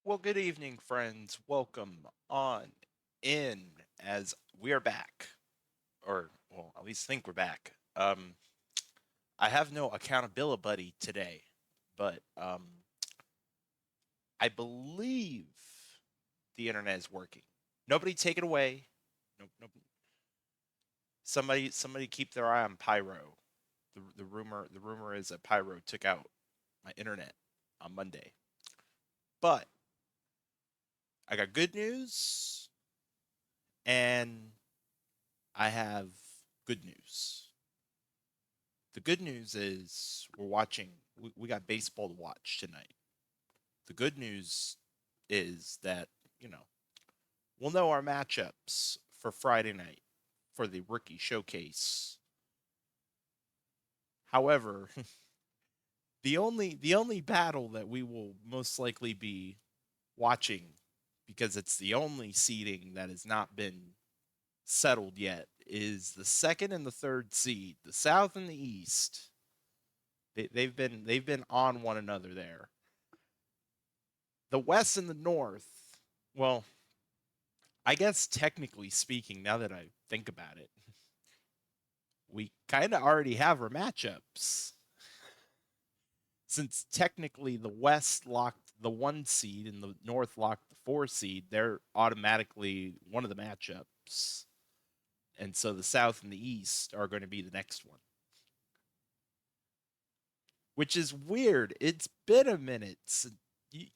Well, good evening, friends. Welcome on in as we are back, or well, at least think we're back. I have no accountability buddy today, but I believe the internet is working. Nobody take it away. Nope, nope. Somebody keep their eye on Pyro. The rumor is that Pyro took out my internet on Monday. But I got good news and I have good news. The good news is we got baseball to watch tonight. The good news is that, you know, we'll know our matchups for Friday night for the rookie showcase. However, the only battle that we will most likely be watching, because it's the only seeding that has not been settled yet, is the second and the third seed, the South and the East. They've been on one another there. The West and the North. Well, I guess technically speaking, now that I think about it, we kind of already have our matchups. Since technically the West locked the one seed and the North locked the four seed, they're automatically one of the matchups. And so the South and the East are going to be the next one, which is weird. It's been a minute since you,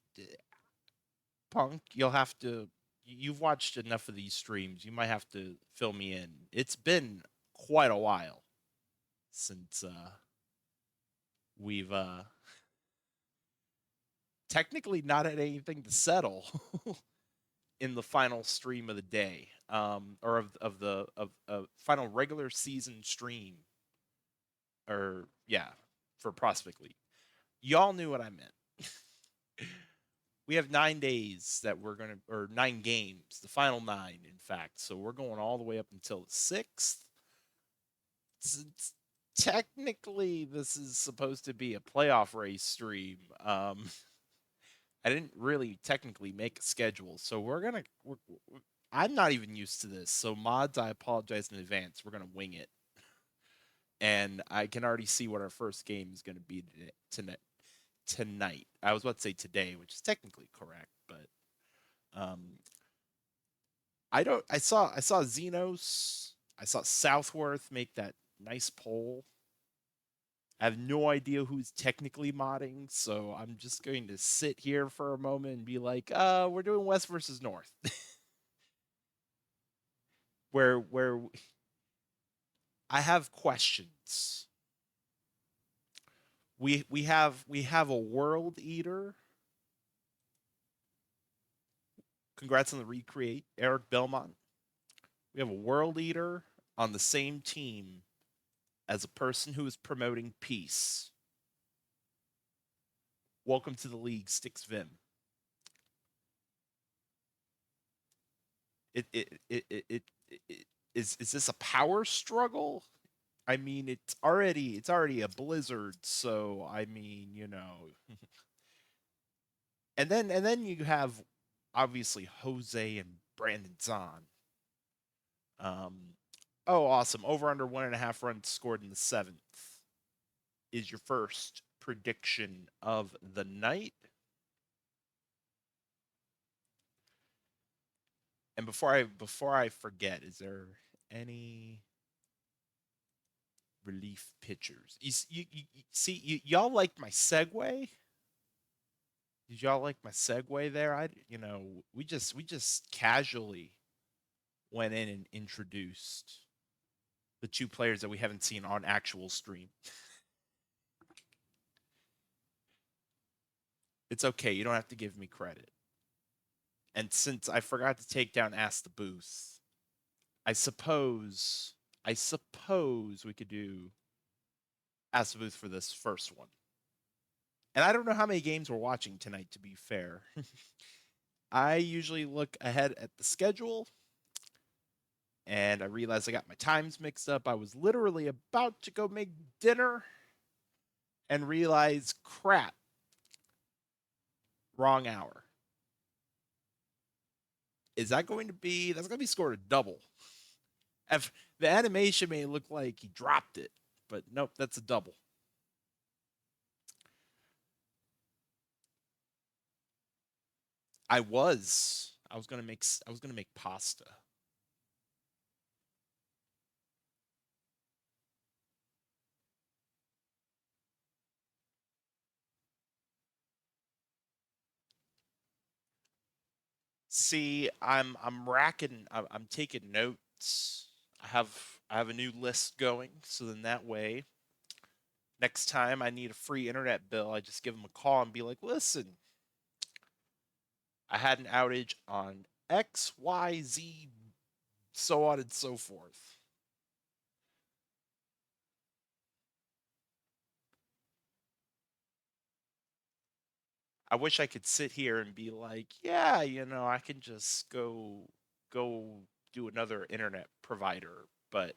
Punk. You'll have to. You've watched enough of these streams. You might have to fill me in. It's been quite a while since we've technically not had anything to settle in the final stream of the day, or of the of final regular season stream, or yeah, for Prospect League. Y'all knew what I meant. We have 9 days that we're gonna, or 9 games, the final nine, in fact. So we're going all the way up until the 6th. Technically, this is supposed to be a playoff race stream. I didn't really technically make a schedule, so I'm not even used to this. So mods, I apologize in advance. We're gonna wing it, and I can already see what our first game is gonna be tonight. I was about to say today, which is technically correct, but um, I don't. I saw Xenos. I saw Southworth make that nice poll. I have no idea who's technically modding, so I'm just going to sit here for a moment and be like, we're doing West versus North. where I have questions. We have a world eater. Congrats on the recreate, Eric Belmont. We have a world eater on the same team as a person who is promoting peace. Welcome to the league, Sticks Vim. It is this a power struggle? I mean, it's already a blizzard, so I mean, and then you have obviously Jose and Brandon Zahn. Um, oh, awesome! Over under 1.5 runs scored in the seventh is your first prediction of the night. And before I forget, is there any relief pitchers? You see, y'all liked my segue. Did y'all like my segue there? We just casually went in and introduced the two players that we haven't seen on actual stream. It's okay. You don't have to give me credit. And since I forgot to take down Ask the Booth, I suppose I suppose we could do Ask the Booth for this first one. And I don't know how many games we're watching tonight, to be fair. I usually look ahead at the schedule and I realized I got my times mixed up. I was literally about to go make dinner and realize, crap, wrong hour. Is that going to be? That's going to be scored a double. If the animation may look like he dropped it, but nope, that's a double. I was gonna make. I was gonna make pasta. See, I'm racking. I'm taking notes. I have a new list going, so then that way, next time I need a free internet bill, I just give them a call and be like, "Listen, I had an outage on X, Y, Z, so on and so forth." I wish I could sit here and be like, "Yeah, I can just go do another internet provider," but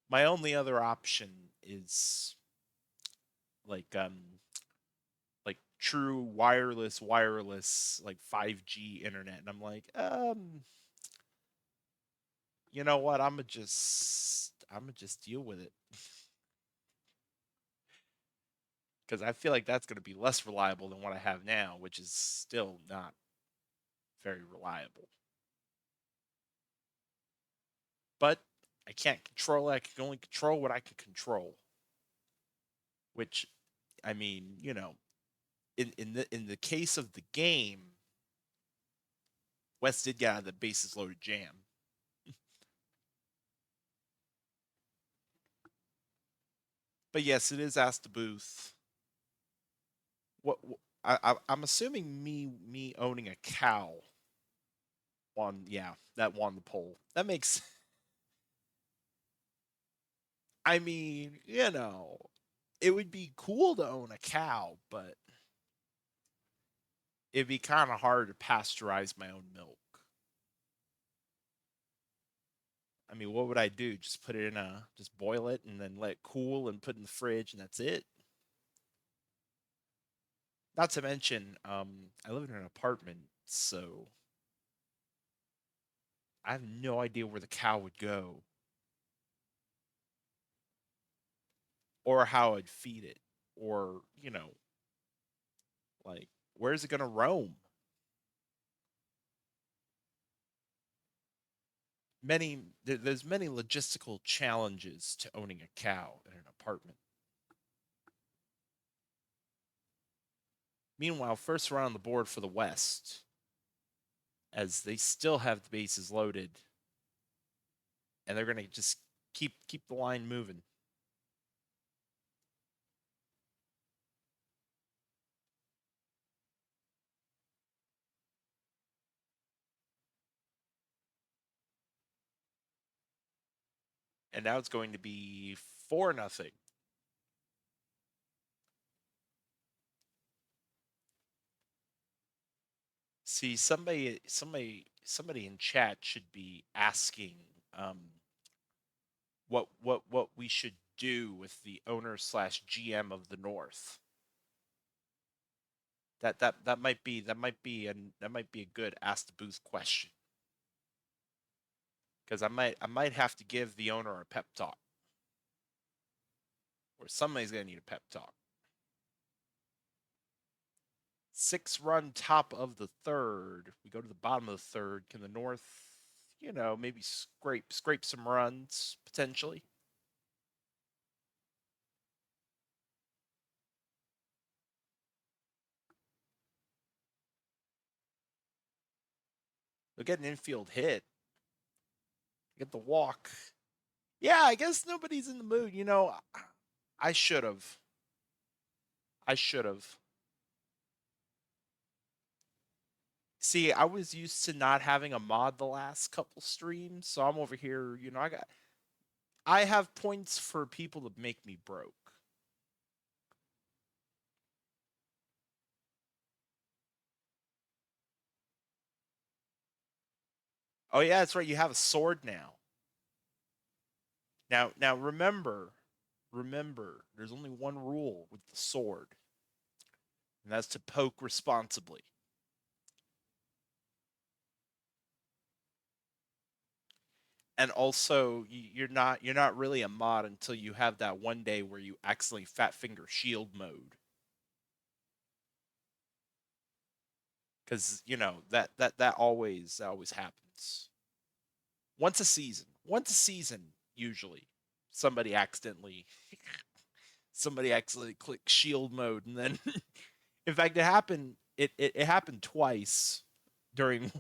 my only other option is like true wireless like 5G internet, and I'm like, you know what, I'm gonna just deal with it because I feel like that's going to be less reliable than what I have now, which is still not very reliable. But I can't control it. I can only control what I can control, which, I mean, in the case of the game, West did get out of the bases loaded jam. But yes, it is Ask the Booth. I'm assuming me owning a cow won. Yeah, that won the poll. That makes. I mean, it would be cool to own a cow, but it'd be kind of hard to pasteurize my own milk. I mean, what would I do? Just put it just boil it and then let it cool and put it in the fridge and that's it. Not to mention, I live in an apartment, so I have no idea where the cow would go or how I'd feed it or, like, where's it gonna roam? There's many logistical challenges to owning a cow in an apartment. Meanwhile, first round on the board for the West, as they still have the bases loaded, and they're gonna just keep the line moving. And now it's going to be 4-0. See, somebody in chat should be asking what we should do with the owner slash GM of the North. That might be a good ask the booth question because I might have to give the owner a pep talk or somebody's gonna need a pep talk. 6-run top of the third. We go to the bottom of the third. Can the North, maybe scrape some runs potentially? They'll get an infield hit, get the walk. Yeah, I guess nobody's in the mood. I should have. I should have. See, I was used to not having a mod the last couple streams, so I'm over here. I have points for people to make me broke. Oh yeah, that's right. You have a sword now. Now remember, there's only one rule with the sword, and that's to poke responsibly. And also, you're not really a mod until you have that one day where you accidentally fat finger shield mode, because that always happens once a season usually. Somebody accidentally clicks shield mode, and then in fact it happened twice during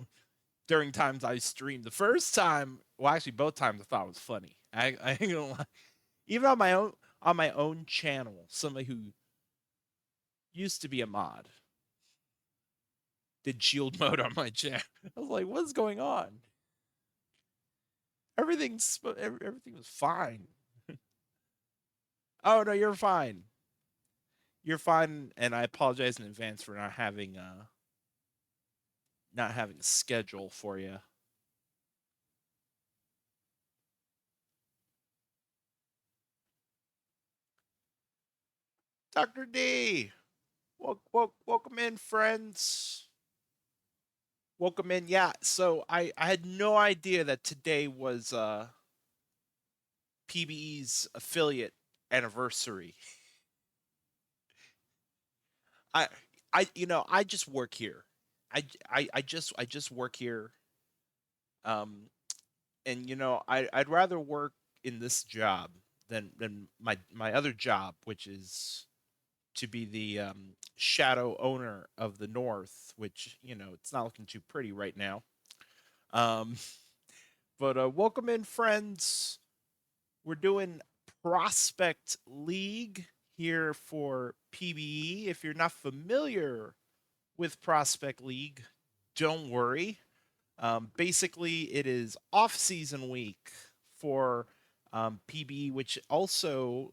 during times I streamed. The first time, well, actually both times, I thought it was funny. I ain't gonna lie. Even on my own channel, somebody who used to be a mod did shield mode on my channel. I was like, what's going on? Everything was fine. Oh no, you're fine. You're fine, and I apologize in advance for not having a schedule for you. Dr. D, welcome in, friends. Welcome in. Yeah, so I had no idea that today was PBE's affiliate anniversary. I I just work here. I just work here. Um, and I'd rather work in this job than my other job, which is to be the shadow owner of the North, which it's not looking too pretty right now. Um, but welcome in, friends. We're doing Prospect League here for PBE. If you're not familiar with Prospect League, don't worry. Basically, it is off-season week for PBE, which also,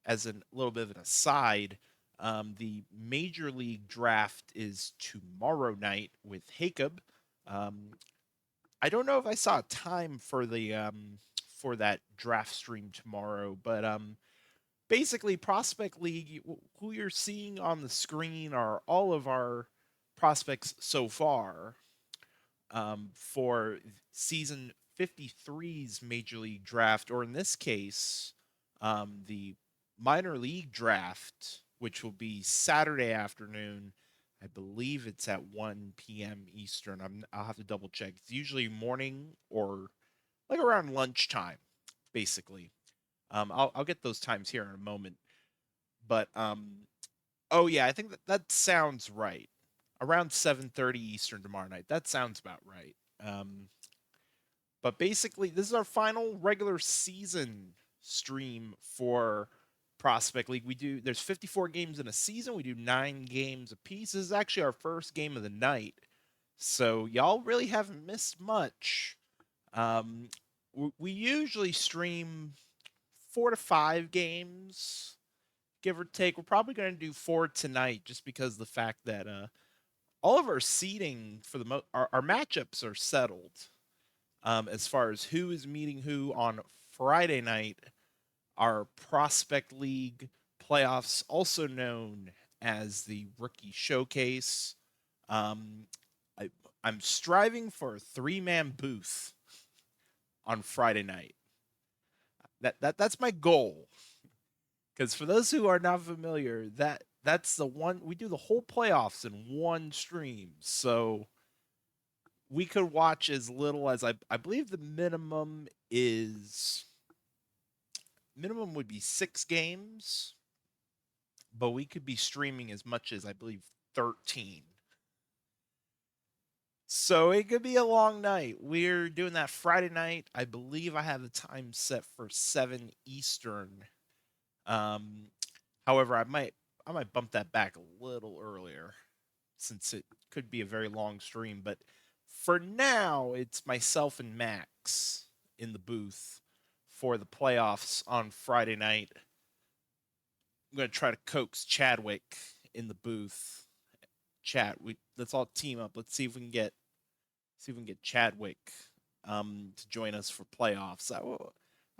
as a little bit of an aside, the Major League draft is tomorrow night with Jacob. Um, I don't know if I saw a time for that draft stream tomorrow, but basically Prospect League, who you're seeing on the screen are all of our prospects so far for season 53's Major League draft, or in this case, the minor league draft, which will be Saturday afternoon. I believe it's at 1 p.m. Eastern. I'll have to double check. It's usually morning or like around lunchtime, basically. I'll get those times here in a moment. But oh yeah, I think that sounds right. Around 7:30 Eastern tomorrow night. That sounds about right. But basically, this is our final regular season stream for Prospect League. There's 54 games in a season. We do 9 games apiece. This is actually our first game of the night. So y'all really haven't missed much. Um, we usually stream 4 to 5 games, give or take. We're probably going to do 4 tonight just because of the fact that all of our seeding for our matchups are settled. As far as who is meeting who on Friday night, our Prospect League playoffs, also known as the Rookie Showcase. Um, I, I'm striving for a 3-man booth on Friday night. That's my goal. Because for those who are not familiar, that's the one we do the whole playoffs in one stream. So we could watch as little as I believe the minimum would be 6 games, but we could be streaming as much as I believe 13. So it could be a long night. We're doing that Friday night. I believe I have the time set for 7 Eastern. Um, However, I might bump that back a little earlier since it could be a very long stream. But for now, it's myself and Max in the booth for the playoffs on Friday night. I'm gonna try to coax Chadwick in the booth. Chat, let's all team up. Let's see if we can get Chadwick to join us for playoffs. I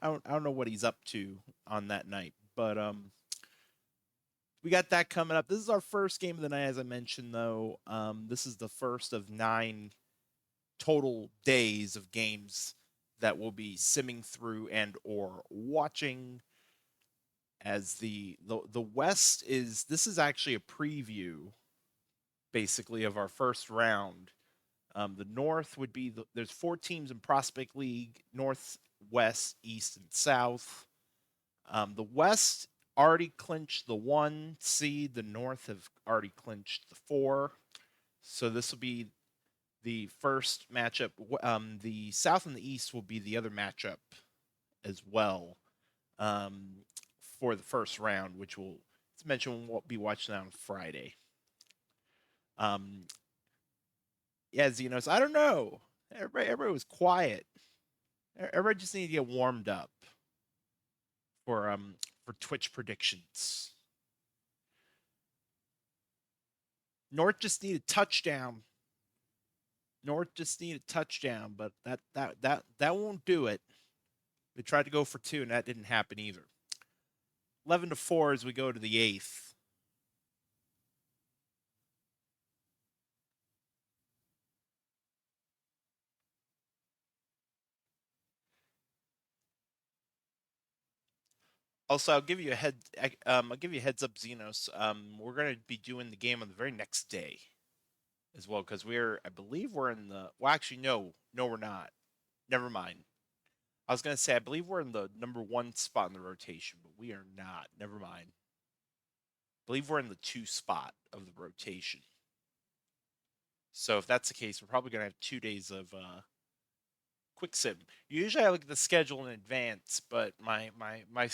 don't know what he's up to on that night, but we got that coming up. This is our first game of the night, as I mentioned, though. This is the first of 9 total days of games that we'll be simming through and or watching. As the West is, this is actually a preview basically of our first round. The North would be there's 4 teams in Prospect League: North, West, East, and South. The West already clinched the 1 seed. The North have already clinched the 4. So this will be the first matchup. The South and the East will be the other matchup as well, um, for the first round, which we'll, as mentioned, we'll be watching on Friday. Um, yeah, Xenos, I don't know. Everybody was quiet. Everybody just needed to get warmed up for Twitch predictions. North just needed touchdown. North just needed touchdown, but that won't do it. They tried to go for 2, and that didn't happen either. 11-4 as we go to the 8th. Also, I'll give you a I'll give you a heads up, Xenos. We're gonna be doing the game on the very next day as well, because I believe we're in the. Well, actually, no, we're not. Never mind. I was gonna say I believe we're in the number 1 spot in the rotation, but we are not. Never mind. I believe we're in the 2 spot of the rotation. So if that's the case, we're probably gonna have 2 days of quick sim. Usually, I look at the schedule in advance, but my my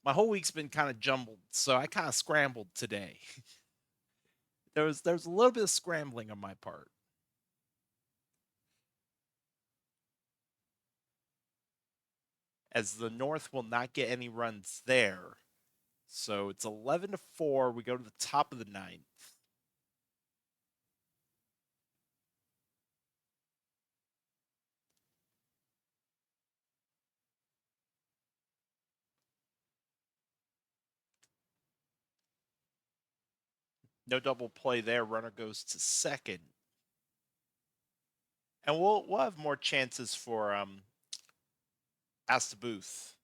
whole week's been kind of jumbled, so I kind of scrambled today. There was a little bit of scrambling on my part. As the North will not get any runs there. So it's 11-4. We go to the top of the 9th. No double play there. Runner goes to second. And we'll have more chances for Ask the Booth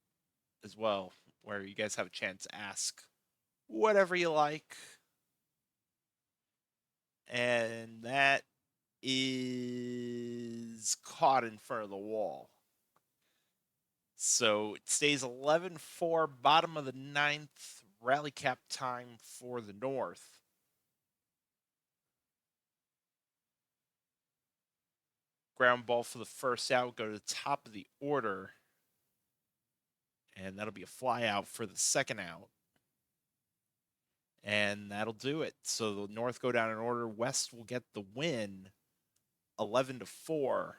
as well, where you guys have a chance to ask whatever you like. And that is caught in front of the wall. So it stays 11-4, bottom of the 9th, rally cap time for the North. Ground ball for the first out, go to the top of the order. And that'll be a fly out for the second out. And that'll do it. So the North go down in order. West will get the win, 11-4.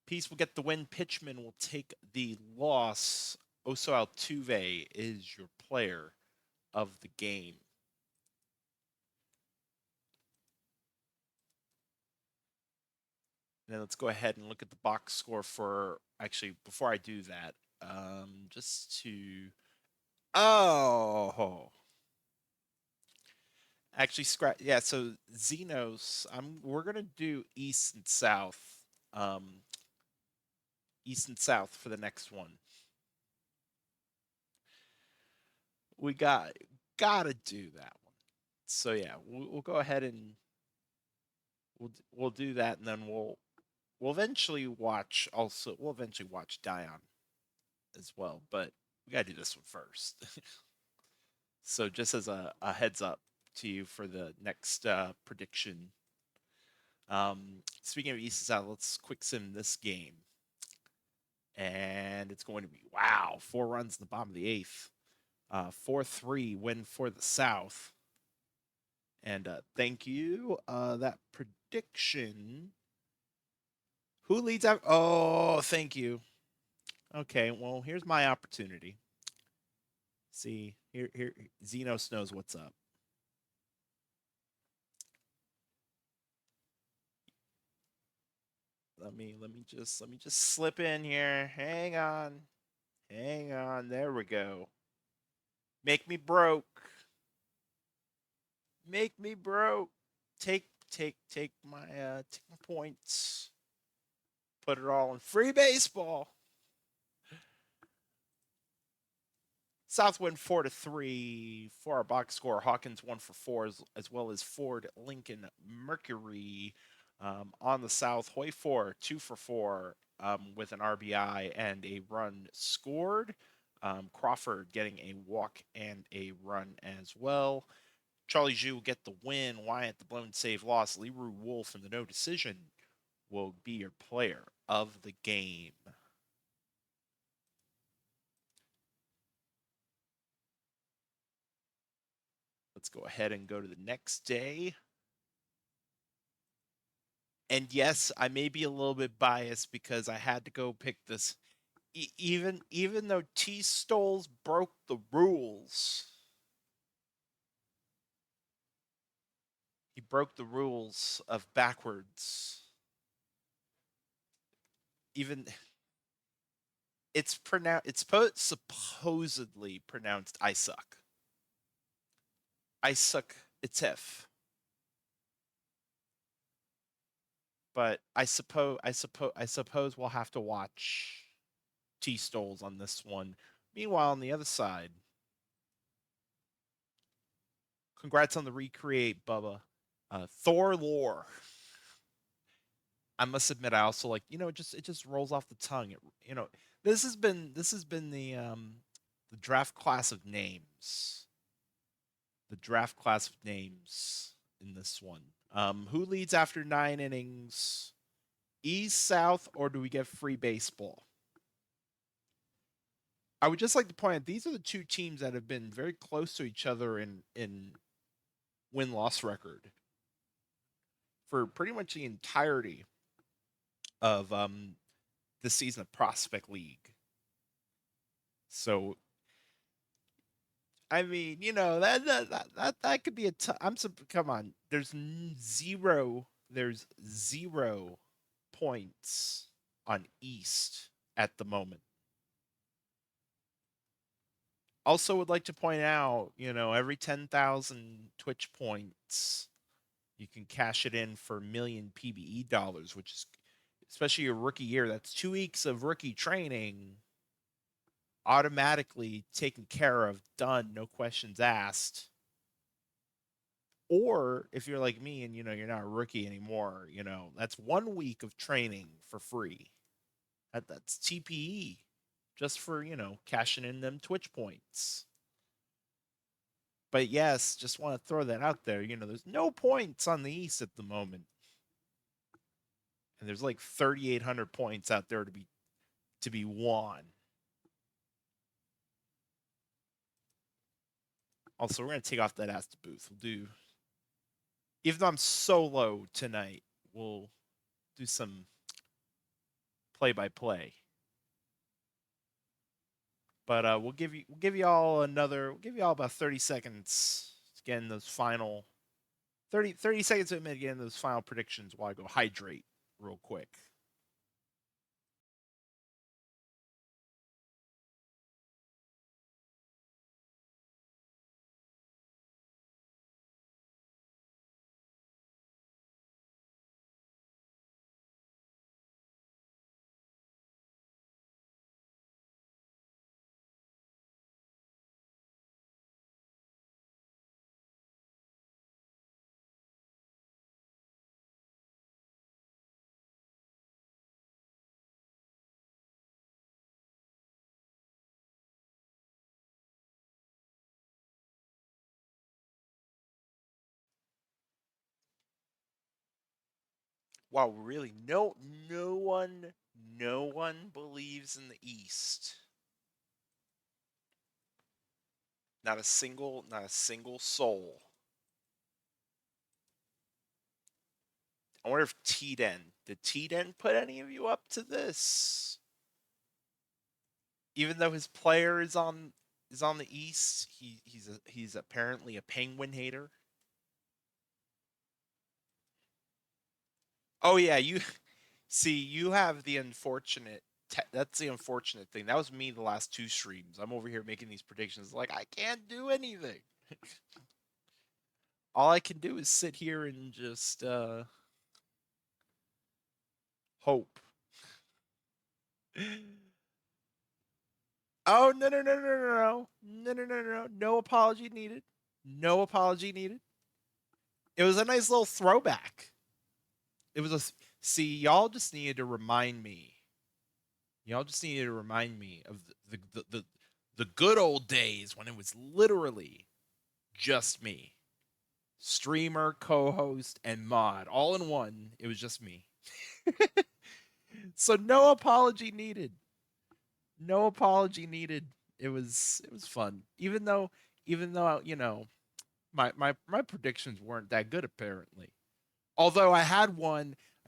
Peace will get the win. Pitchman will take the loss. Oso Altuve is your player of the game. And then let's go ahead and look at the box score for, actually, before I do that, just to, oh, actually, scratch, yeah, so Xenos, we're going to do East and South, um, East and South for the next one. We gotta do that one. So yeah, we'll go ahead and we'll do that, and then we'll eventually watch. Also, we'll eventually watch Dion as well, but we gotta do this one first. So just as a heads up to you for the next prediction. Speaking of East and South, let's quick sim this game, and it's going to be, wow, 4 runs in the bottom of the 8th. 4-3 win for the South. And thank you. That prediction. Who leads out? Oh, thank you. Okay, well, here's my opportunity. See, here, Xenos knows what's up. Let me just slip in here. Hang on. Hang on. There we go. Make me broke. Make me broke. take my points, put it all in free baseball. South win 4-3 for our box score. Hawkins 1 for 4, as well as Ford Lincoln Mercury. On the South, Hoy 2 for 4 with an RBI and a run scored. Crawford getting a walk and a run as well. Charlie Zhu get the win. Wyatt the blown save loss. Leroy Wolf in the no decision will be your player of the game. Let's go ahead and go to the next day. And yes, I may be a little bit biased because I had to go pick this. Even though T Stoles broke the rules, he broke the rules of backwards. Even it's pronounced. It's supposedly pronounced "I suck." I suck. It's if. But I suppose we'll have to watch T Stoles on this one. Meanwhile, on the other side, congrats on the recreate, Bubba. Thor lore. I must admit, I also like it just rolls off the tongue. This has been the draft class of names. The draft class of names in this one. Who leads after 9 innings? East, South, or do we get free baseball? I would just like to point out these are the two teams that have been very close to each other in win loss record for pretty much the entirety of the season of Prospect League. So I mean, that could be come on. There's 0 points on East at the moment. Also would like to point out, every 10,000 Twitch points, you can cash it in for $1,000,000 PBE dollars, which is especially your rookie year. That's 2 weeks of rookie training automatically taken care of, done, no questions asked. Or if you're like me and you're not a rookie anymore, that's 1 week of training for free. That's TPE just for, cashing in them Twitch points. But yes, just want to throw that out there. There's no points on the East at the moment. And there's like 3,800 points out there to be won. Also, we're going to take off that Ask the Booth. We'll do, even though I'm solo tonight, we'll do some play-by-play. But we'll give you all about 30 seconds to get in those final 30 seconds to get in those final predictions while I go hydrate real quick. Wow, really? No one believes in the East. Not a single soul. I wonder if did T-Den put any of you up to this? Even though his player is on the East, he's apparently a Penguin hater. Oh yeah, you see, you have the unfortunate. That's the unfortunate thing. That was me the last 2 streams. I'm over here making these predictions like I can't do anything. All I can do is sit here and just hope. Oh no no no no no no no no no no! No apology needed. No apology needed. It was a nice little throwback. It was a see. Y'all just needed to remind me. Y'all just needed to remind me of the good old days when it was literally just me, streamer, co-host, and mod all in one. It was just me. So no apology needed. No apology needed. It was fun. Even though my predictions weren't that good apparently. Although I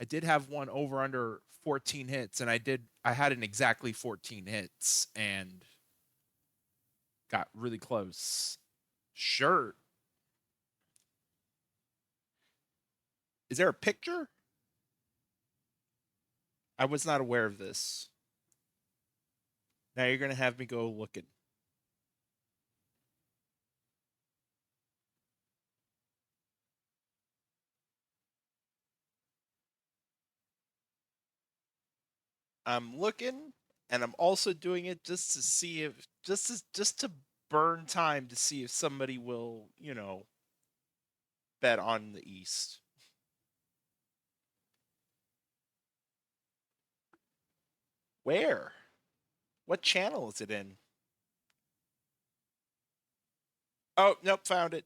did have one over under 14 hits, and I had an exactly 14 hits and got really close. Sure. Is there a picture? I was not aware of this. Now you're gonna have me go looking. I'm looking, and I'm also doing it just to see if just to burn time to see if somebody will bet on the East. Where? What channel is it in? Oh, nope, found it.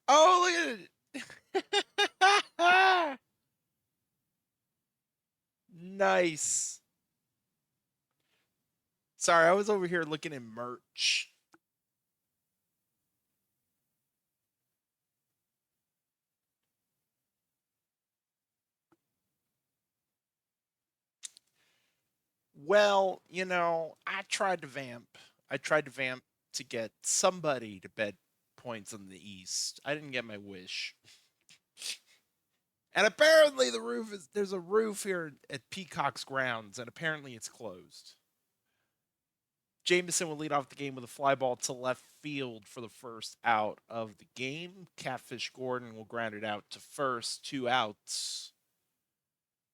Oh, look at it. Nice. Sorry, I was over here looking at merch. Well, I tried to vamp to get somebody to bet points on the East. I didn't get my wish. And apparently there's a roof here at Peacock's grounds, and apparently it's closed. Jameson will lead off the game with a fly ball to left field for the first out of the game. Catfish Gordon will ground it out to first, 2 outs.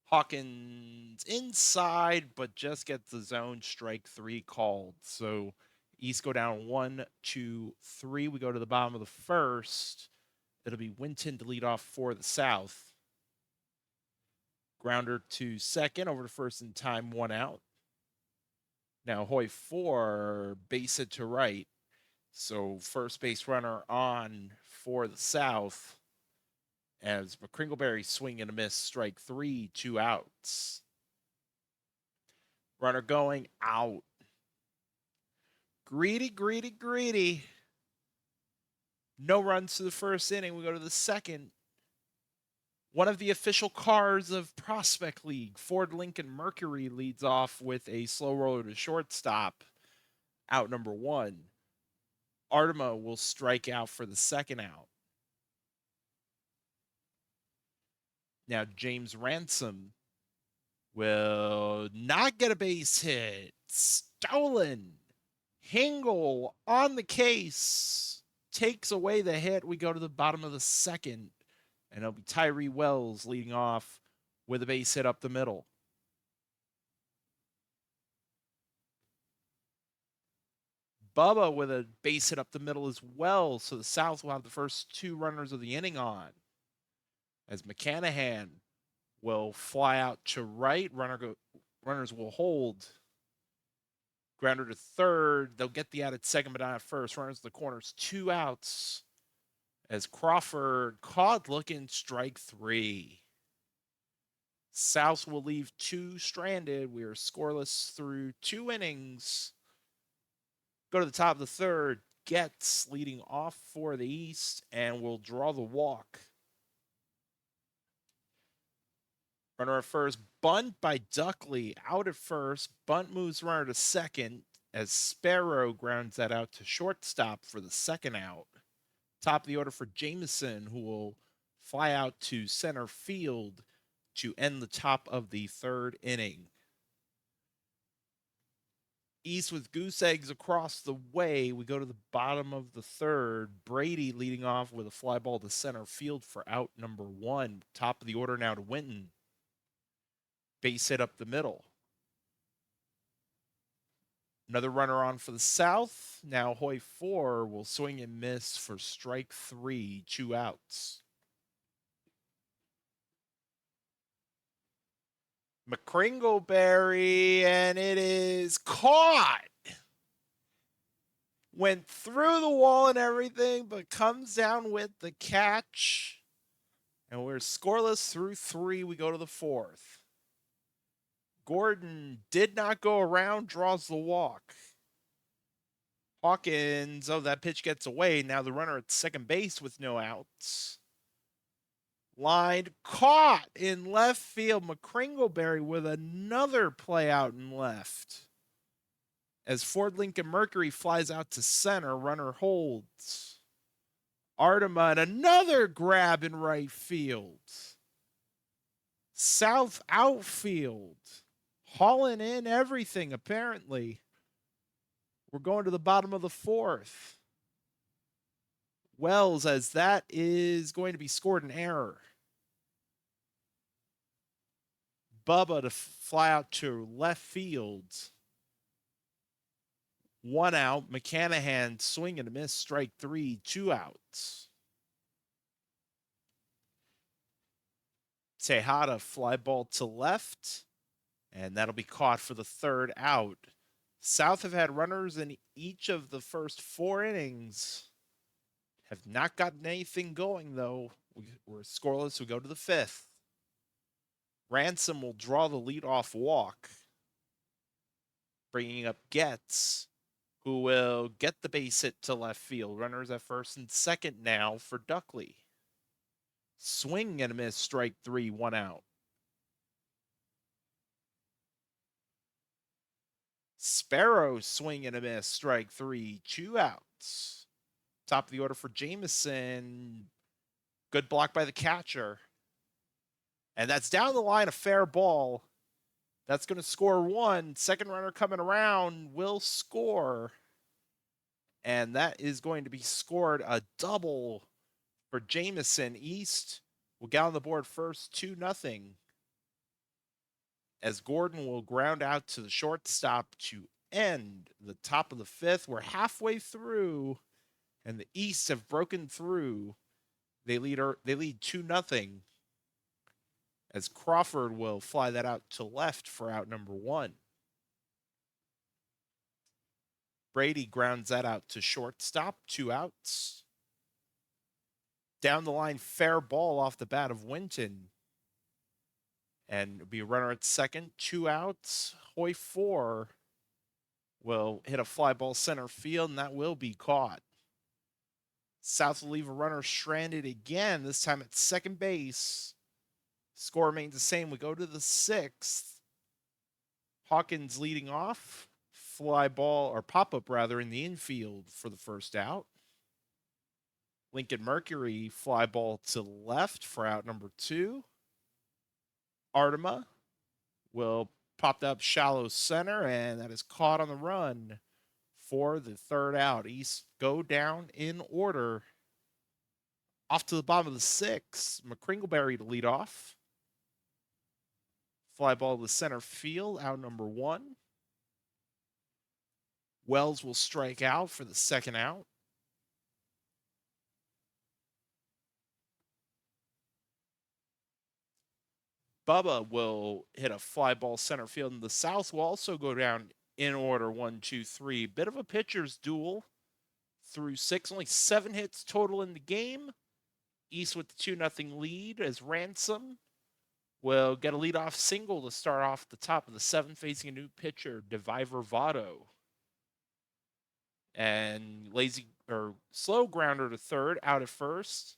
Hawkins inside, but just gets the zone strike 3 called. So East go down 1, 2, 3. We go to the bottom of the first. It'll be Winton to lead off for the South. Grounder to second, over to first in time, 1 out. Now Hoy 4, base it to right. So first base runner on for the South as McCringleberry swing and a miss, strike 3, 2 outs. Runner going out. Greedy, greedy, greedy. No runs to the first inning. We go to the second. One of the official cars of Prospect League, Ford Lincoln Mercury, leads off with a slow roller to shortstop. Out number 1. Artema will strike out for the second out. Now James Ransom will not get a base hit. Stolen. Hingle on the case. Takes away the hit. We go to the bottom of the second. And it'll be Tyree Wells leading off with a base hit up the middle. Bubba with a base hit up the middle as well. So the South will have the first 2 runners of the inning on. As McCanahan will fly out to right. Runners will hold. Grounder to third. They'll get the out at second, but not at first. Runners to the corners. 2 outs. As Crawford caught looking, strike 3. South will leave 2 stranded. We are scoreless through 2 innings. Go to the top of the third. Getz leading off for the East and will draw the walk. Runner at first. Bunt by Duckley. Out at first. Bunt moves runner to second as Sparrow grounds that out to shortstop for the second out. Top of the order for Jameson, who will fly out to center field to end the top of the third inning. East with goose eggs across the way. We go to the bottom of the third. Brady leading off with a fly ball to center field for out number 1. Top of the order now to Winton. Base hit up the middle. Another runner on for the South. Now Hoy 4 will swing and miss for strike 3, 2 outs. McCringleberry, and it is caught. Went through the wall and everything, but comes down with the catch. And we're scoreless through 3. We go to the 4th. Gordon did not go around, draws the walk. Hawkins, that pitch gets away. Now the runner at second base with no outs. Lined, caught in left field. McCringleberry with another play out in left. As Ford Lincoln Mercury flies out to center, runner holds. Artima, another grab in right field. South outfield, hauling in everything, apparently. We're going to the bottom of the 4th. Wells, as that is going to be scored an error. Bubba to fly out to left field. 1 out. McCanahan swing and a miss, strike 3, 2 outs. Tejada fly ball to left, and that'll be caught for the 3rd out. South have had runners in each of the first 4 innings. Have not gotten anything going, though. We're scoreless. We go to the 5th. Ransom will draw the leadoff walk, bringing up Getz, who will get the base hit to left field. Runners at first and second now for Duckley. Swing and a miss, strike 3, 1 out. Sparrow, swing and a miss, strike 3, 2 outs. Top of the order for Jameson. Good block by the catcher. And that's down the line, a fair ball. That's going to score 1. Second runner coming around will score. And that is going to be scored a double for Jameson. East will get on the board first, 2-0. As Gordon will ground out to the shortstop to end the top of the 5th. We're halfway through, and the East have broken through. They lead 2-0. As Crawford will fly that out to left for out number 1. Brady grounds that out to shortstop, 2 outs. Down the line, fair ball off the bat of Winton. And it'll be a runner at second, 2 outs. Hoy 4 will hit a fly ball center field, and that will be caught. South will leave a runner stranded again, this time at second base. Score remains the same. We go to the 6th. Hawkins leading off. Fly ball, or pop-up rather, in the infield for the first out. Lincoln Mercury fly ball to left for out number 2. Artima will pop up shallow center, and that is caught on the run for the 3rd out. East go down in order. Off to the bottom of the 6th. McCringleberry to lead off. Fly ball to center field, out number 1. Wells will strike out for the 2nd out. Bubba will hit a fly ball center field, and the South will also go down in order, 1, 2, 3. Bit of a pitcher's duel through 6. Only 7 hits total in the game. East with the 2-0 lead as Ransom will get a leadoff single to start off the top of the 7th, facing a new pitcher, Deviver Votto. And slow grounder to 3rd, out at 1st.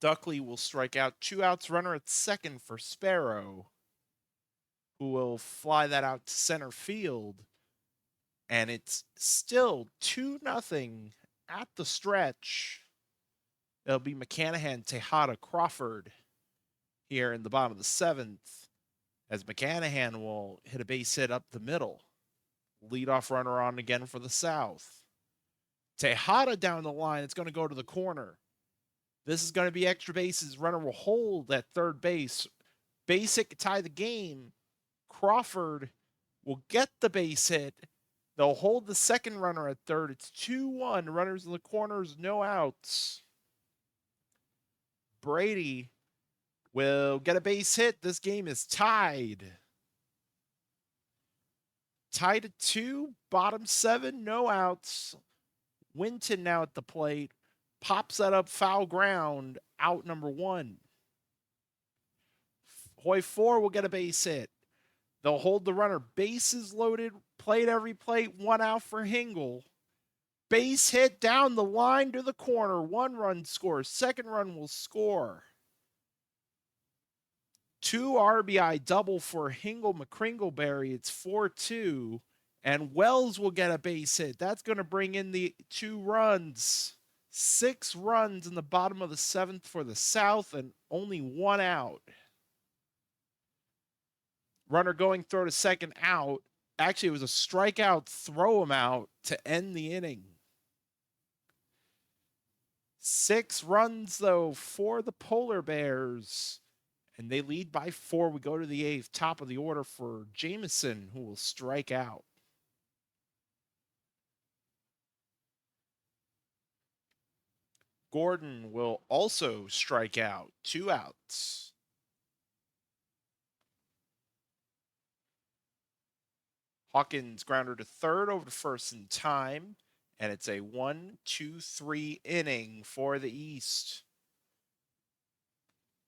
Duckley will strike out, 2 outs, runner at second for Sparrow, who will fly that out to center field. And it's still 2-0 at the stretch. It'll be McCanahan, Tejada, Crawford here in the bottom of the 7th, as McCanahan will hit a base hit up the middle. Leadoff runner on again for the South. Tejada down the line. It's going to go to the corner. This is going to be extra bases. Runner will hold at third base. Basic tie the game. Crawford will get the base hit. They'll hold the second runner at third. It's 2-1. Runners in the corners, no outs. Brady will get a base hit. This game is tied. Tied at 2, bottom 7, no outs. Winton now at the plate. Pops that up, foul ground, out number 1. Hoy 4 will get a base hit. They'll hold the runner. Bases loaded, played every plate, 1 out for Hingle. Base hit down the line to the corner. 1 run scores. Second run will score. 2 RBI double for Hingle McCringleberry. It's 4-2. And Wells will get a base hit. That's going to bring in the 2 runs. 6 runs in the bottom of the 7th for the South and only 1 out. Runner going throw to second out. Actually, it was a strikeout, throw him out to end the inning. 6 runs, though, for the Polar Bears. And they lead by 4. We go to the 8th. Top of the order for Jameson, who will strike out. Gordon will also strike out. 2 outs. Hawkins grounder to third over to first in time. And it's a 1-2-3 inning for the East.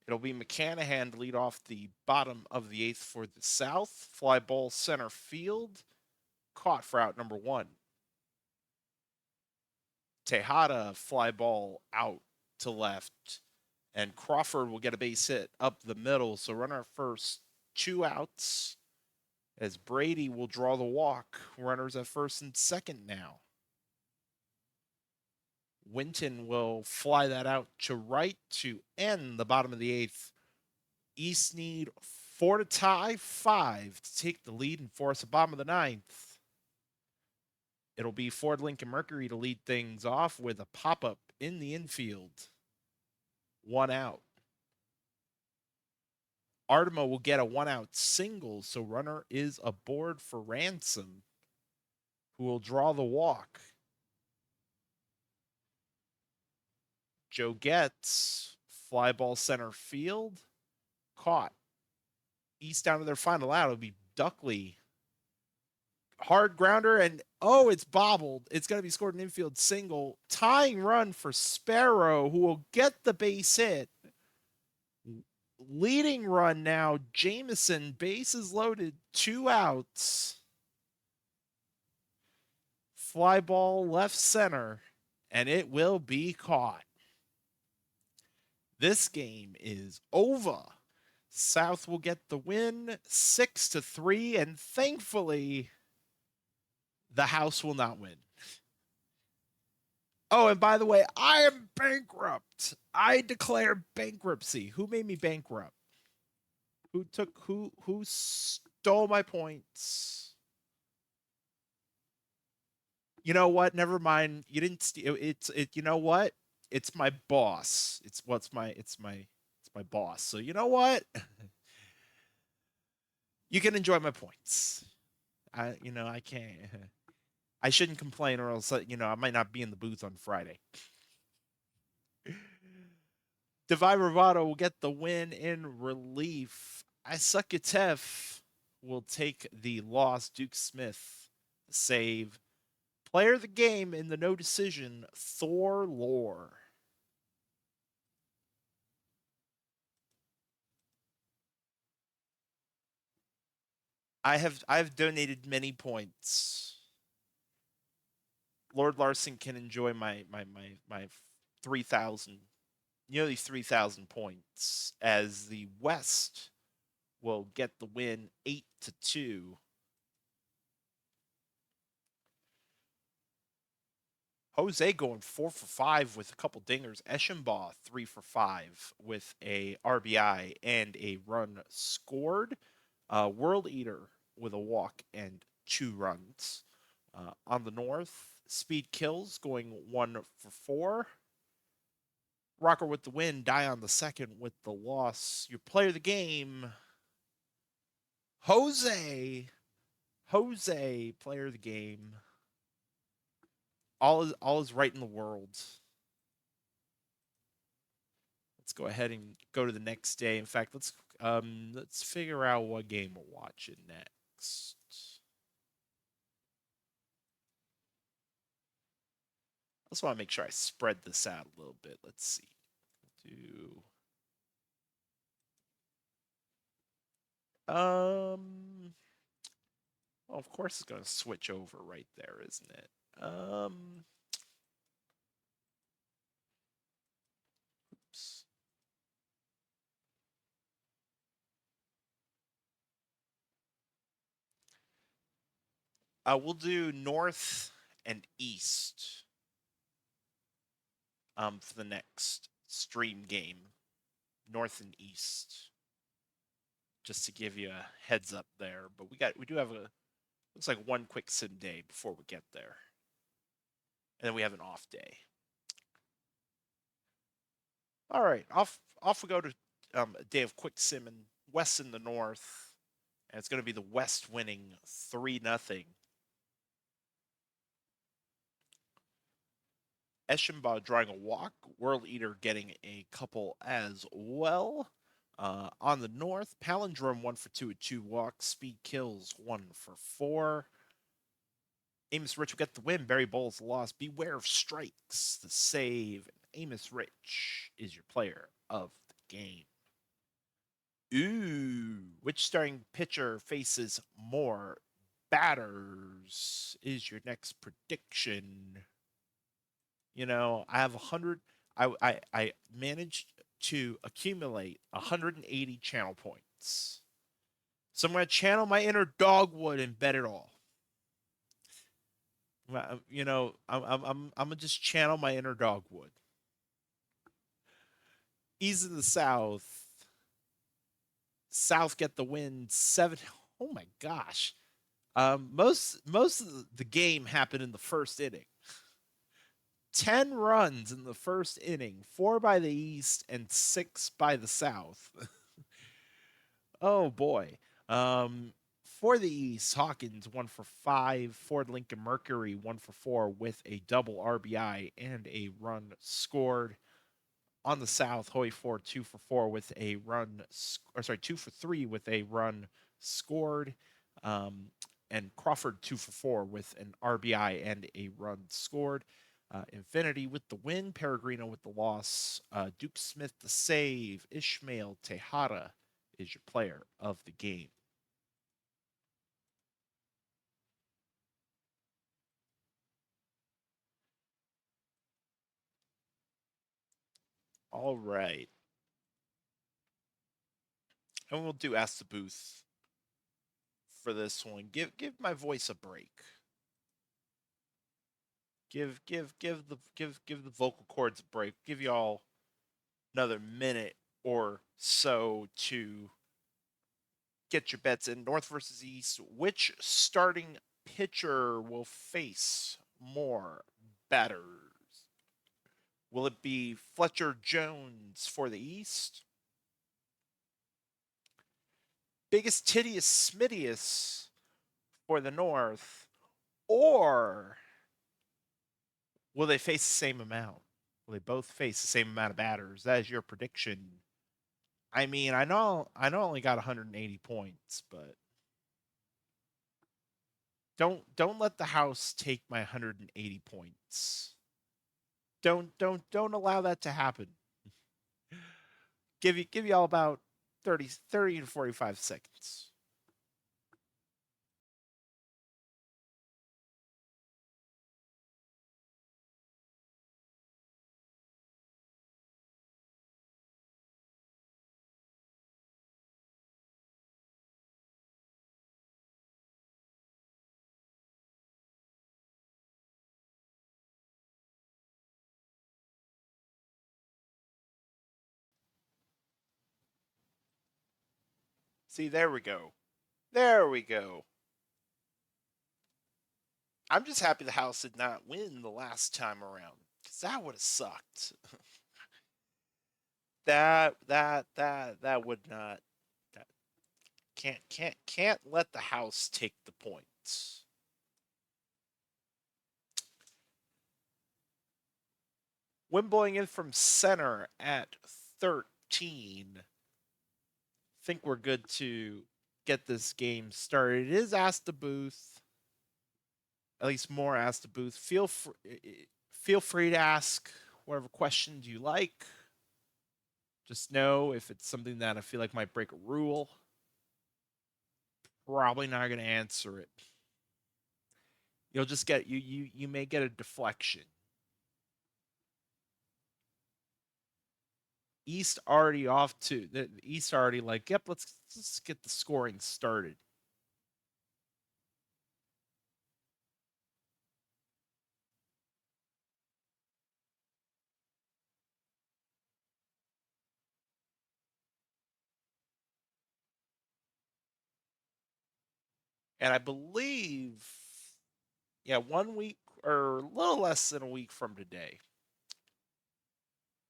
It'll be McCanahan to lead off the bottom of the 8th for the South. Fly ball center field. Caught for out number 1. Tejada fly ball out to left. And Crawford will get a base hit up the middle. So runner first, 2 outs. As Brady will draw the walk. Runners at first and second now. Winton will fly that out to right to end the bottom of the 8th. East need 4 to tie, 5 to take the lead and force the bottom of the 9th. It'll be Ford Lincoln Mercury to lead things off with a pop-up in the infield. 1 out. Ardema will get a 1-out single, so runner is aboard for Ransom, who will draw the walk. Joe gets fly ball center field. Caught. East down to their final out. It'll be Duckley. Hard grounder, and it's bobbled. It's going to be scored an infield single. Tying run for Sparrow, who will get the base hit. Leading run now, Jameson, bases loaded, 2 outs. Fly ball left center, and it will be caught. This game is over. South will get the win, 6-3, and thankfully, the House will not win. Oh, and by the way, I am bankrupt. I declare bankruptcy. Who made me bankrupt? Who stole my points? You know what? Never mind. You didn't steal it. You know what? It's my boss. It's my boss. So you know what? You can enjoy my points. I can't. I shouldn't complain, or else I might not be in the booth on Friday. Devi Bravado will get the win in relief. Isukatev will take the loss. Duke Smith save. Player of the game in the no decision, Thor Lore. I've donated many points. Lord Larson can enjoy my 3,000, nearly 3,000 points, as the West will get the win 8-2. Jose going 4 for 5 with a couple dingers. Eschenbaugh 3 for 5 with a RBI and a run scored. World Eater with a walk and 2 runs. On the north, Speed Kills going 1 for 4. Rocker with the win, Die on the second with the loss. Your player of the game, Jose. Jose, player of the game. All is right in the world. Let's go ahead and go to the next day. In fact, let's figure out what game we're watching next. I just want to make sure I spread this out a little bit. Let's see. Do well, of course it's going to switch over right there, isn't it? Oops. We'll do north and east for the next stream game. North and east. Just to give you a heads up there. But we do have a looks like one quick sim day before we get there. And then we have an off day. All right, off we go to a day of quick sim and West in the north. And it's going to be the West winning 3-0. Eschenbaugh drawing a walk, World Eater getting a couple as well. On the north, Palindrome 1 for 2 with 2 walks. Speed Kills 1 for 4. Amos Rich will get the win. Barry Bowles lost. Beware of Strikes, the save. Amos Rich is your player of the game. Ooh, which starting pitcher faces more batters is your next prediction. I have 100. I managed to accumulate 180 channel points. So I'm going to channel my inner dogwood and bet it all. I'm gonna just channel my inner dogwood. East of the South. South get the win 7. Oh my gosh. Most of the game happened in the first inning. 10 runs in the first inning, 4 by the East and 6 by the South. Oh boy. For the East, Hawkins 1 for 5. Ford Lincoln Mercury 1 for 4 with a double RBI and a run scored. On the South, Hoy Ford 2 for 4 with a run, 2 for 3 with a run scored. And Crawford 2 for 4 with an RBI and a run scored. Infinity with the win, Peregrino with the loss, Duke Smith the save, Ishmael Tejada is your player of the game. All right. And we'll do Ask the Booth for this one. Give my voice a break. Give the vocal cords a break. Give y'all another minute or so to get your bets in. North versus East. Which starting pitcher will face more batters? Will it be Fletcher Jones for the East? Biggest Tittius Smittius for the North? Or will they face the same amount? Will they both face the same amount of batters? That is your prediction. I mean, I only got 180 points, but don't let the house take my 180 points. Don't allow that to happen. Give you all about 30 to 45 seconds. See, there we go. There we go. I'm just happy the House did not win the last time around, because that would have sucked. That would not. That can't let the House take the points. Wimbling in from center at 13. Think we're good to get this game started. It is Ask the Booth. At least more Ask the Booth. Feel free to ask whatever questions you like. Just know if it's something that I feel like might break a rule, probably not going to answer it. You'll just get you may get a deflection. East already off to the East already like, yep, let's get the scoring started. And I believe, yeah, 1 week or a little less than a week from today.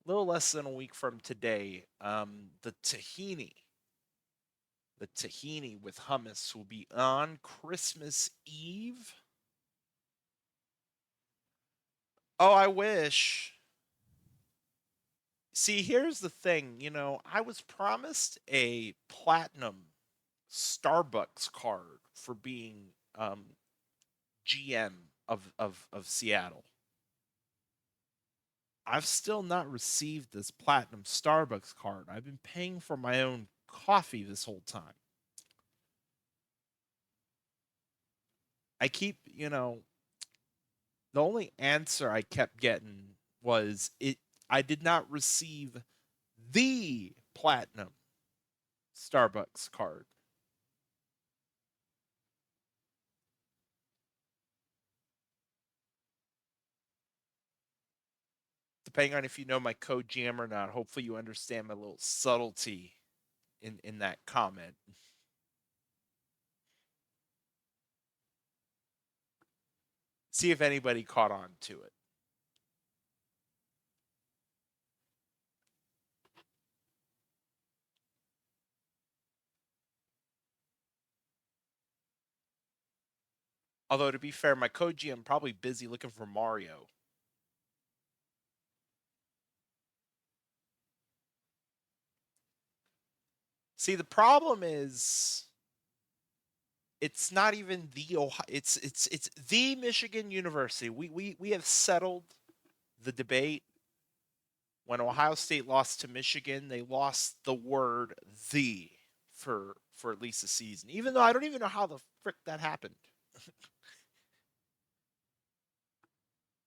A little less than a week from today, the tahini with hummus will be on Christmas Eve. Oh, I wish. See, here's the thing. I was promised a platinum Starbucks card for being GM of Seattle. I've still not received this platinum Starbucks card. I've been paying for my own coffee this whole time. I keep, the only answer I kept getting was I did not receive the platinum Starbucks card. Depending on if you know my code GM or not, hopefully you understand my little subtlety in that comment. See if anybody caught on to it. Although to be fair, my code GM probably busy looking for Mario. See, the problem is it's not even the Ohio, it's the Michigan University. We have settled the debate. When Ohio State lost to Michigan, they lost the word "the" for at least a season. Even though I don't even know how the frick that happened.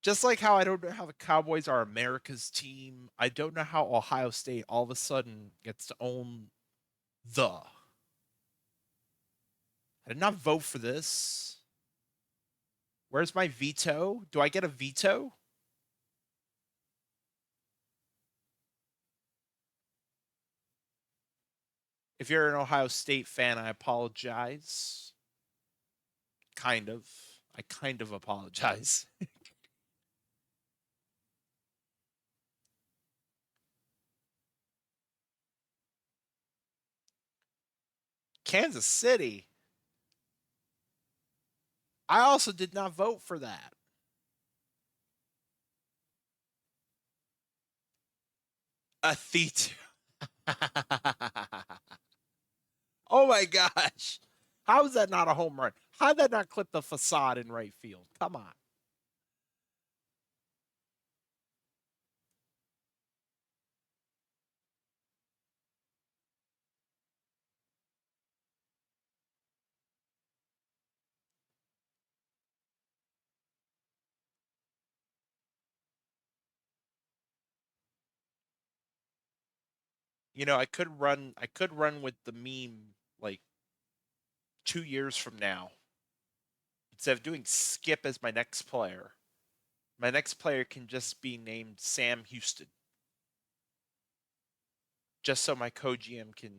Just like how I don't know how the Cowboys are America's team, I don't know how Ohio State all of a sudden gets to own the. I did not vote for this. Where's my veto? Do I get a veto? If you're an Ohio State fan, I apologize. Kind of. I kind of apologize. Kansas City. I also did not vote for that. A veto. Oh my gosh. How is that not a home run? How did that not clip the facade in right field? Come on. I could run with the meme like 2 years from now. Instead of doing Skip as my next player can just be named Sam Houston. Just so my co-GM can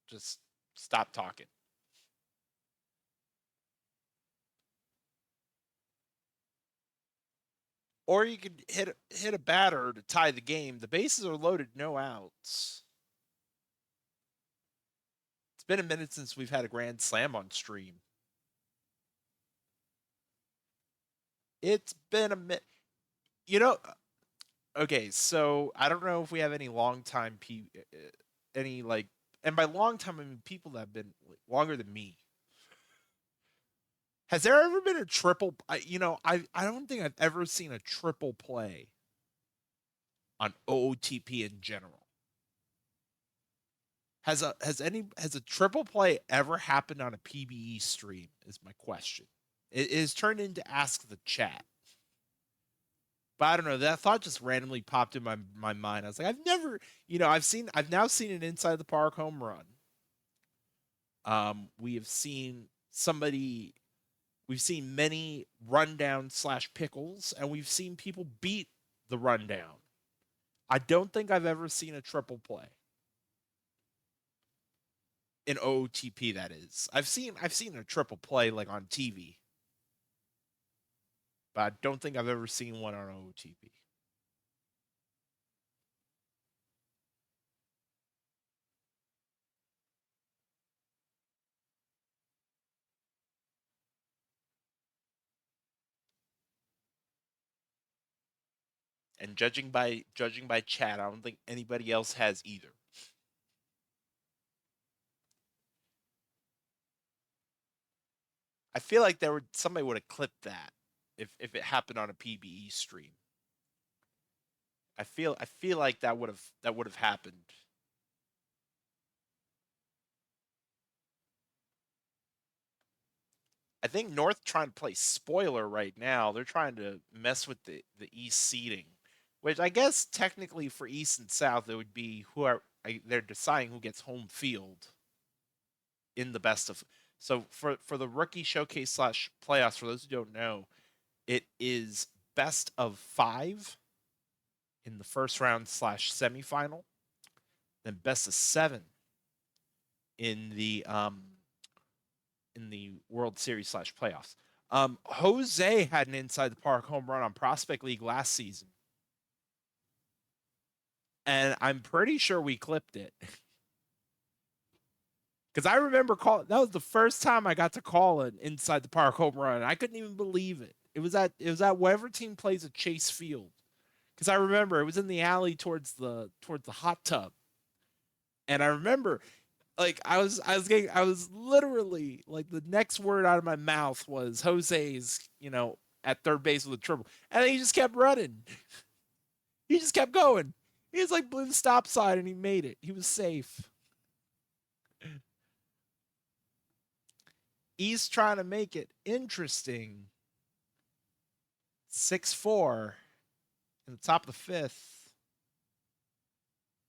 just stop talking. Or you could hit a batter to tie the game. The bases are loaded, no outs. It's been a minute since we've had a grand slam on stream. It's been a minute. You know, okay, so I don't know if we have any long time any like, and by long time I mean people that have been like, longer than me. Has there ever been a triple? I don't think I've ever seen a triple play on OOTP in general. Has a triple play ever happened on a PBE stream? Is my question. It is turned into ask the chat. But I don't know. That thought just randomly popped in my mind. I was like, I've now seen an inside the park home run. We have seen somebody. We've seen many rundown slash pickles, and we've seen people beat the rundown. I don't think I've ever seen a triple play in OOTP. That is, I've seen a triple play like on TV, but I don't think I've ever seen one on OOTP. And judging by chat, I don't think anybody else has either. I feel like somebody would have clipped that if it happened on a PBE stream. I feel like that would have happened. I think North trying to play spoiler right now. They're trying to mess with the East seeding, which I guess technically for East and South it would be they're deciding who gets home field in the best of. So for the rookie showcase slash playoffs, for those who don't know, it is best of 5 in the first round slash semifinal, then best of 7 in the World Series slash playoffs. Jose had an inside the park home run on Prospect League last season, and I'm pretty sure we clipped it because I remember that was the first time I got to call an inside the park home run. I couldn't even believe it. It was at whatever team plays at Chase Field, because I remember it was in the alley towards the hot tub, and I remember like I was literally like the next word out of my mouth was Jose's, at third base with a triple. And he just kept running. He just kept going. He was like blew the stop sign and he made it. He was safe. He's trying to make it interesting. 6-4 in the top of the fifth.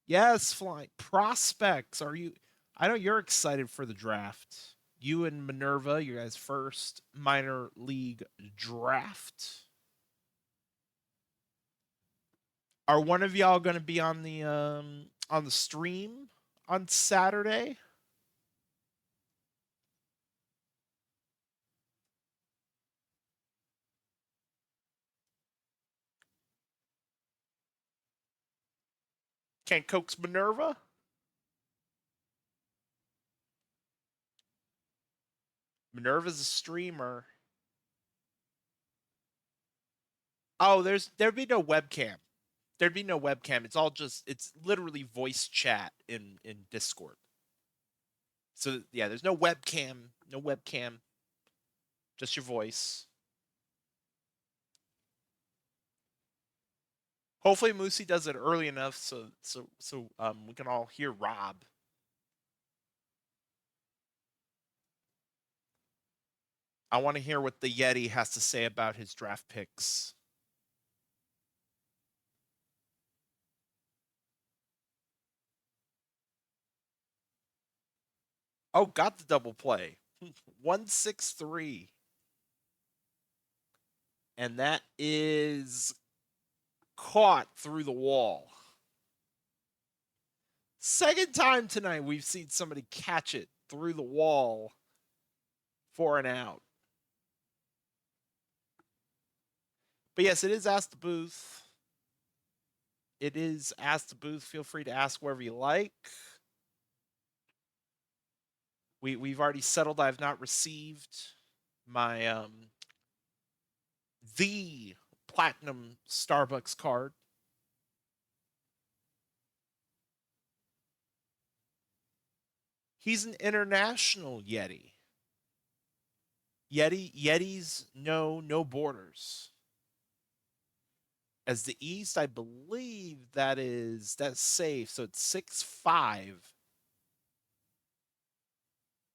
Yes, flying prospects. Are you? I know you're excited for the draft. You and Minerva, your guys' first minor league draft. Are one of y'all going to be on the stream on Saturday? Can't coax Minerva? Minerva's a streamer. Oh, there'd be no webcam. There'd be no webcam. It's literally voice chat in Discord. So yeah, there's no webcam, just your voice. Hopefully Moosey does it early enough so we can all hear Rob. I want to hear what the Yeti has to say about his draft picks. Oh, got the double play. 163. And that is caught through the wall. Second time tonight we've seen somebody catch it through the wall for an out. But yes, it is Ask the Booth. It is Ask the Booth. Feel free to ask wherever you like. We've already settled. I've not received my the platinum Starbucks card. He's an international Yeti. Yetis know no borders. As the East, I believe that's safe. So it's 6-5.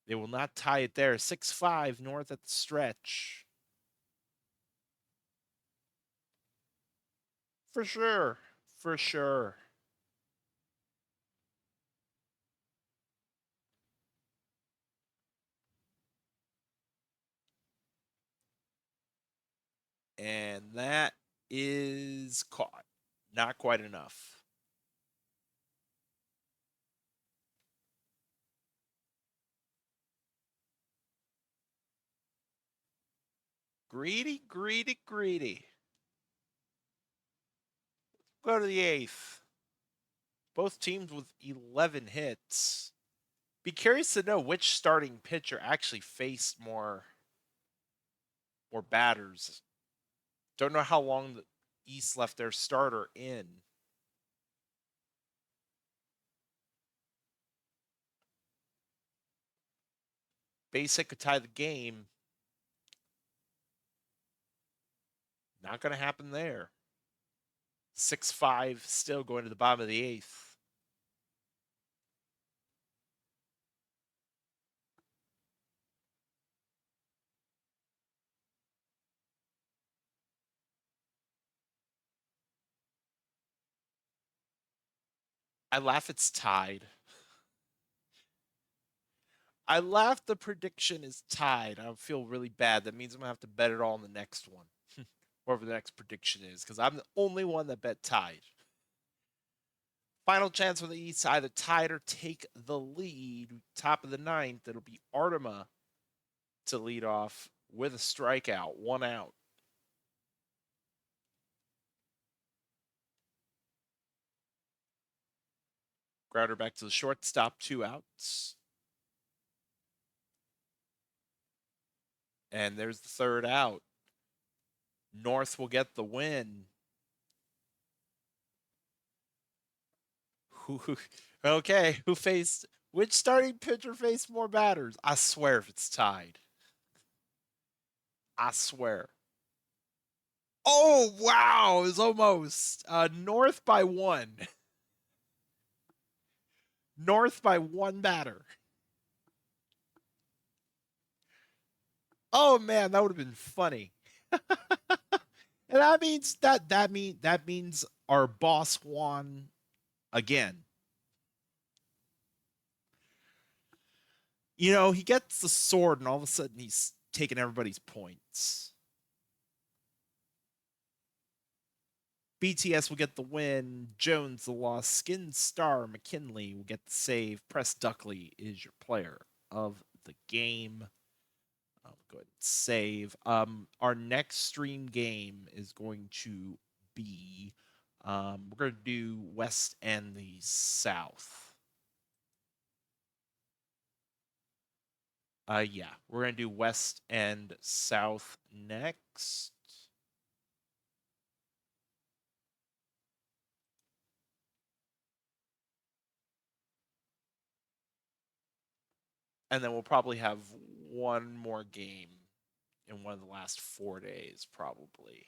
They will not tie it there. 6-5 North at the stretch. For sure. For sure. And that is caught. Not quite enough. Greedy, greedy, greedy. Go to the eighth. Both teams with 11 hits. Be curious to know which starting pitcher actually faced more batters. Don't know how long the East left their starter in. Base hit could tie the game. Not going to happen there. 6-5 still going to the bottom of the eighth. I laugh it's tied. I laugh the prediction is tied. I feel really bad. That means I'm going to have to bet it all on the next one. Whatever the next prediction is, because I'm the only one that bet tied. Final chance for the East to either tie or take the lead. Top of the ninth, it'll be Artema to lead off with a strikeout, 1 out. Grounder back to the shortstop, 2 outs. And there's the third out. North will get the win. Okay, who faced which starting pitcher faced more batters? I swear if it's tied. I swear. Oh wow, it's almost North by 1. North by 1 batter. Oh man, that would have been funny. And that means our boss won again. You know, he gets the sword and all of a sudden he's taking everybody's points. BTS will get the win. Jones the loss. Skin Star McKinley will get the save. Press Duckley is your player of the game. I'll go ahead and save. Our next stream game is going to be we're going to do West and the South. Yeah, we're going to do West and South next. And then we'll probably have one more game in one of the last 4 days, probably.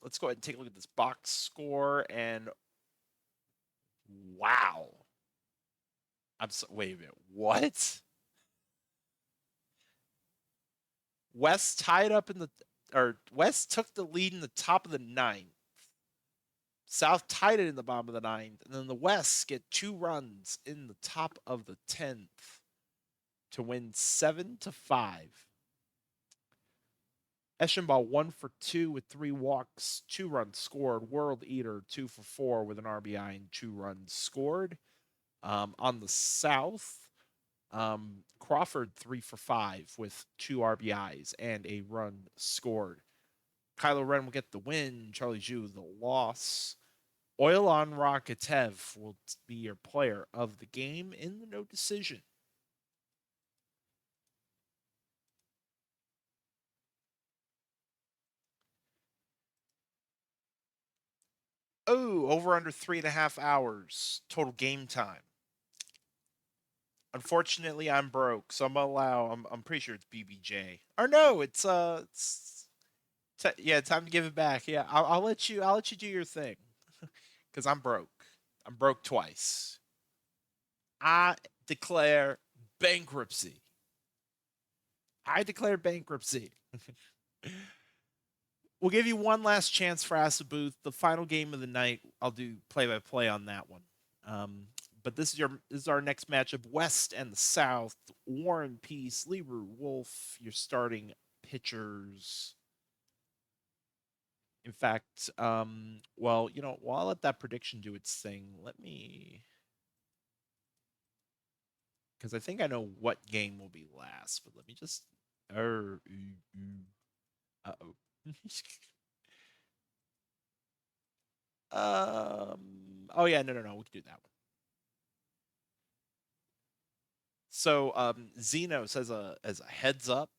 Let's go ahead and take a look at this box score. And wow. Wait a minute. What? West tied up West took the lead in the top of the ninth. South tied it in the bottom of the ninth, and then the West get 2 runs in the top of the 10th to win 7-5. Eschenbach 1 for 2 with 3 walks, 2 runs scored. World Eater 2 for 4 with an RBI and 2 runs scored. On the South, Crawford 3 for 5 with 2 RBIs and a run scored. Kylo Ren will get the win. Charlie Zhu the loss. Oilan Rakatev will be your player of the game in the no decision. Oh, over under 3.5 hours total game time. Unfortunately, I'm broke, so I'm gonna allow. I'm pretty sure it's BBJ. Or no, yeah, time to give it back. Yeah, I'll let you. I'll let you do your thing, because I'm broke. I'm broke twice. I declare bankruptcy. I declare bankruptcy. We'll give you one last chance for Asa Booth. The final game of the night. I'll do play by play on that one. Um, but this is our next matchup: West and the South. Warren Peace, Leroy Wolf. Your starting pitchers. In fact, well, while I'll let that prediction do its thing, let me, because I think I know what game will be last, but let me just, uh-oh. Oh yeah, no, we can do that one. So, Zeno says as a heads up,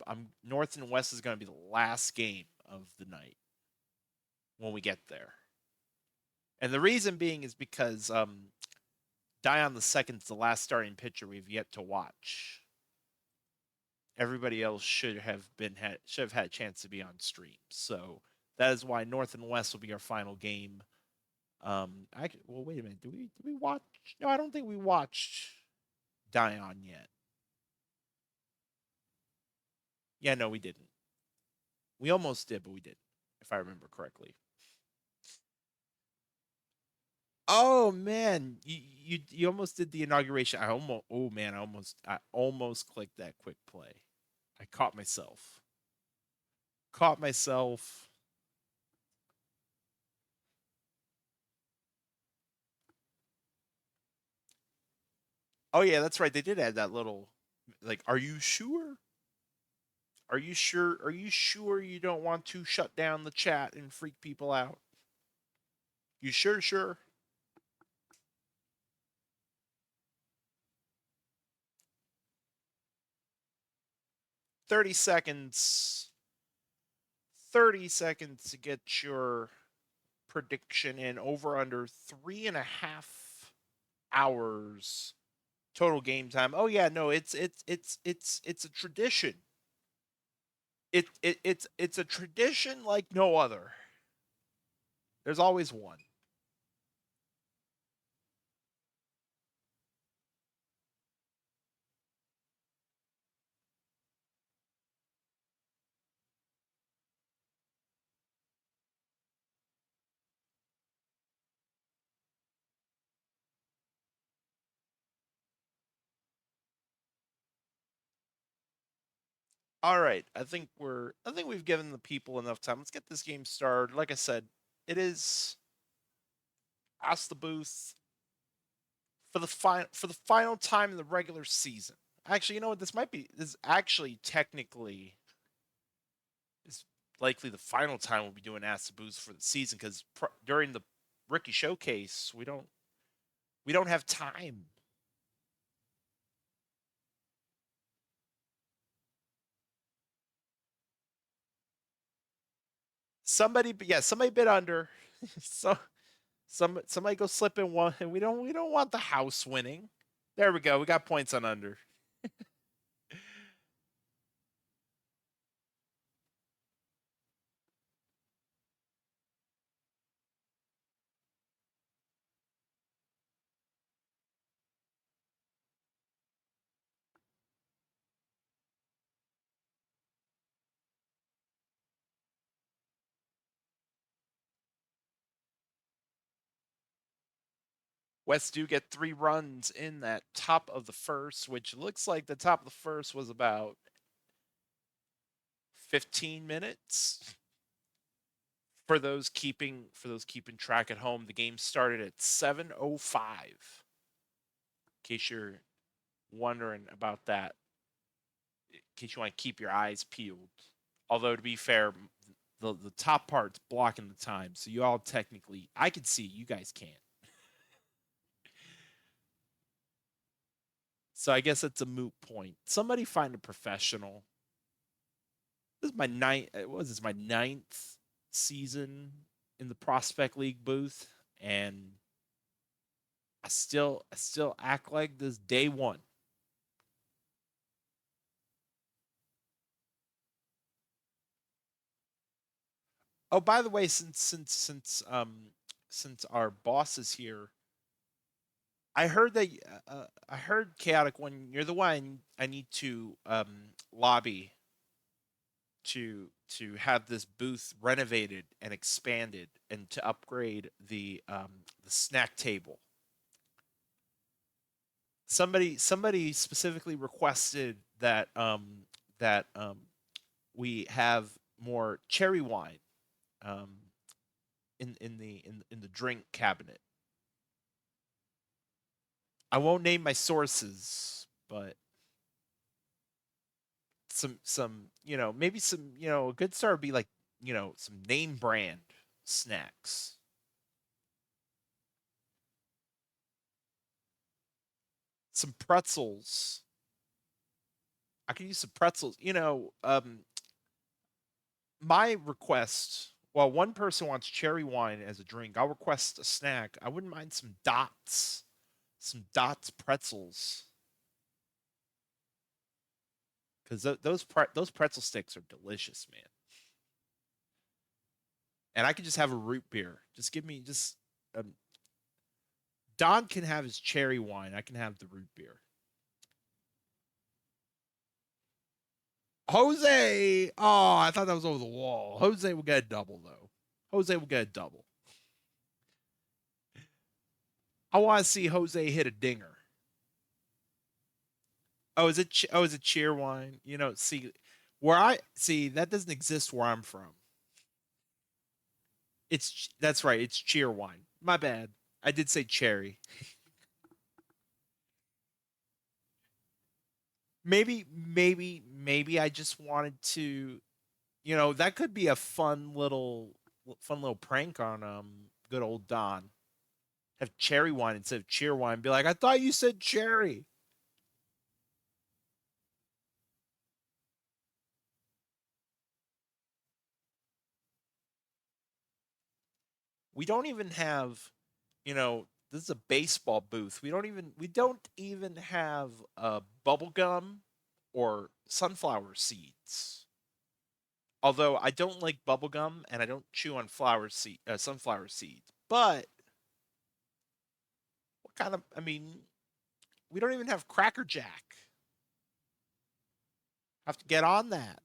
I'm North and West is going to be the last game of the night when we get there, and the reason being is because Dion the second is the last starting pitcher we've yet to watch. Everybody else should have had a chance to be on stream. So that is why North and West will be our final game. Well, wait a minute. Do we watch? No, I don't think we watched Dion yet. Yeah, no, we didn't. We almost did, but we didn't, if I remember correctly. Oh man, you almost did the inauguration. I almost clicked that quick play. I caught myself. Caught myself. Oh yeah, that's right. They did add that little, like, are you sure? Are you sure? Are you sure you don't want to shut down the chat and freak people out? You sure? Sure. 30 seconds. 30 seconds to get your prediction in. Over under 3.5 hours total game time. Oh yeah, no, it's a tradition. It's a tradition like no other. There's always one. All right, I think we've given the people enough time. Let's get this game started. Like I said, it is Ask the Booth for the final time in the regular season. Actually, you know what? This is actually technically is likely the final time we'll be doing Ask the Booth for the season because during the rookie showcase we don't have time. Somebody bid under. So somebody go slip in one, and we don't want the house winning. There we go. We got points on under. West do get 3 runs in that top of the first, which looks like the top of the first was about 15 minutes. For those keeping track at home, the game started at 7:05. case you're wondering about that, in case you want to keep your eyes peeled. Although to be fair, the top part's blocking the time, so you all technically I can see, you guys can't. So I guess it's a moot point. Somebody find a professional. This is my ninth. What was this? My ninth season in the prospect league booth, and I still act like this day one. Oh, by the way, since our boss is here, I heard that I heard Chaotic One. You're the one I need to lobby to have this booth renovated and expanded, and to upgrade the snack table. Somebody specifically requested that we have more cherry wine um, in the drink cabinet. I won't name my sources, but some maybe some a good start would be like some name brand snacks, some pretzels. I could use some pretzels. My request. Well, one person wants cherry wine as a drink. I'll request a snack. I wouldn't mind some dots pretzels, because those pretzel sticks are delicious, man. And I could just have a root beer. Just give me just um, Don can have his cherry wine. I can have the root beer. Jose. Oh, I thought that was over the wall. Jose will get a double though. Jose will get a double. I want to see Jose hit a dinger. Oh, is it? Oh, is it cheer wine? See, where I see that doesn't exist where I'm from. That's right. It's cheer wine. My bad. I did say cherry. Maybe I just wanted to. That could be a fun little prank on good old Don. Have cherry wine instead of cheer wine. Be like, I thought you said cherry. We don't even have, this is a baseball booth. We don't even have bubble gum or sunflower seeds. Although I don't like bubble gum and I don't chew on sunflower seeds. But what kind of? I mean, we don't even have Cracker Jack. Have to get on that.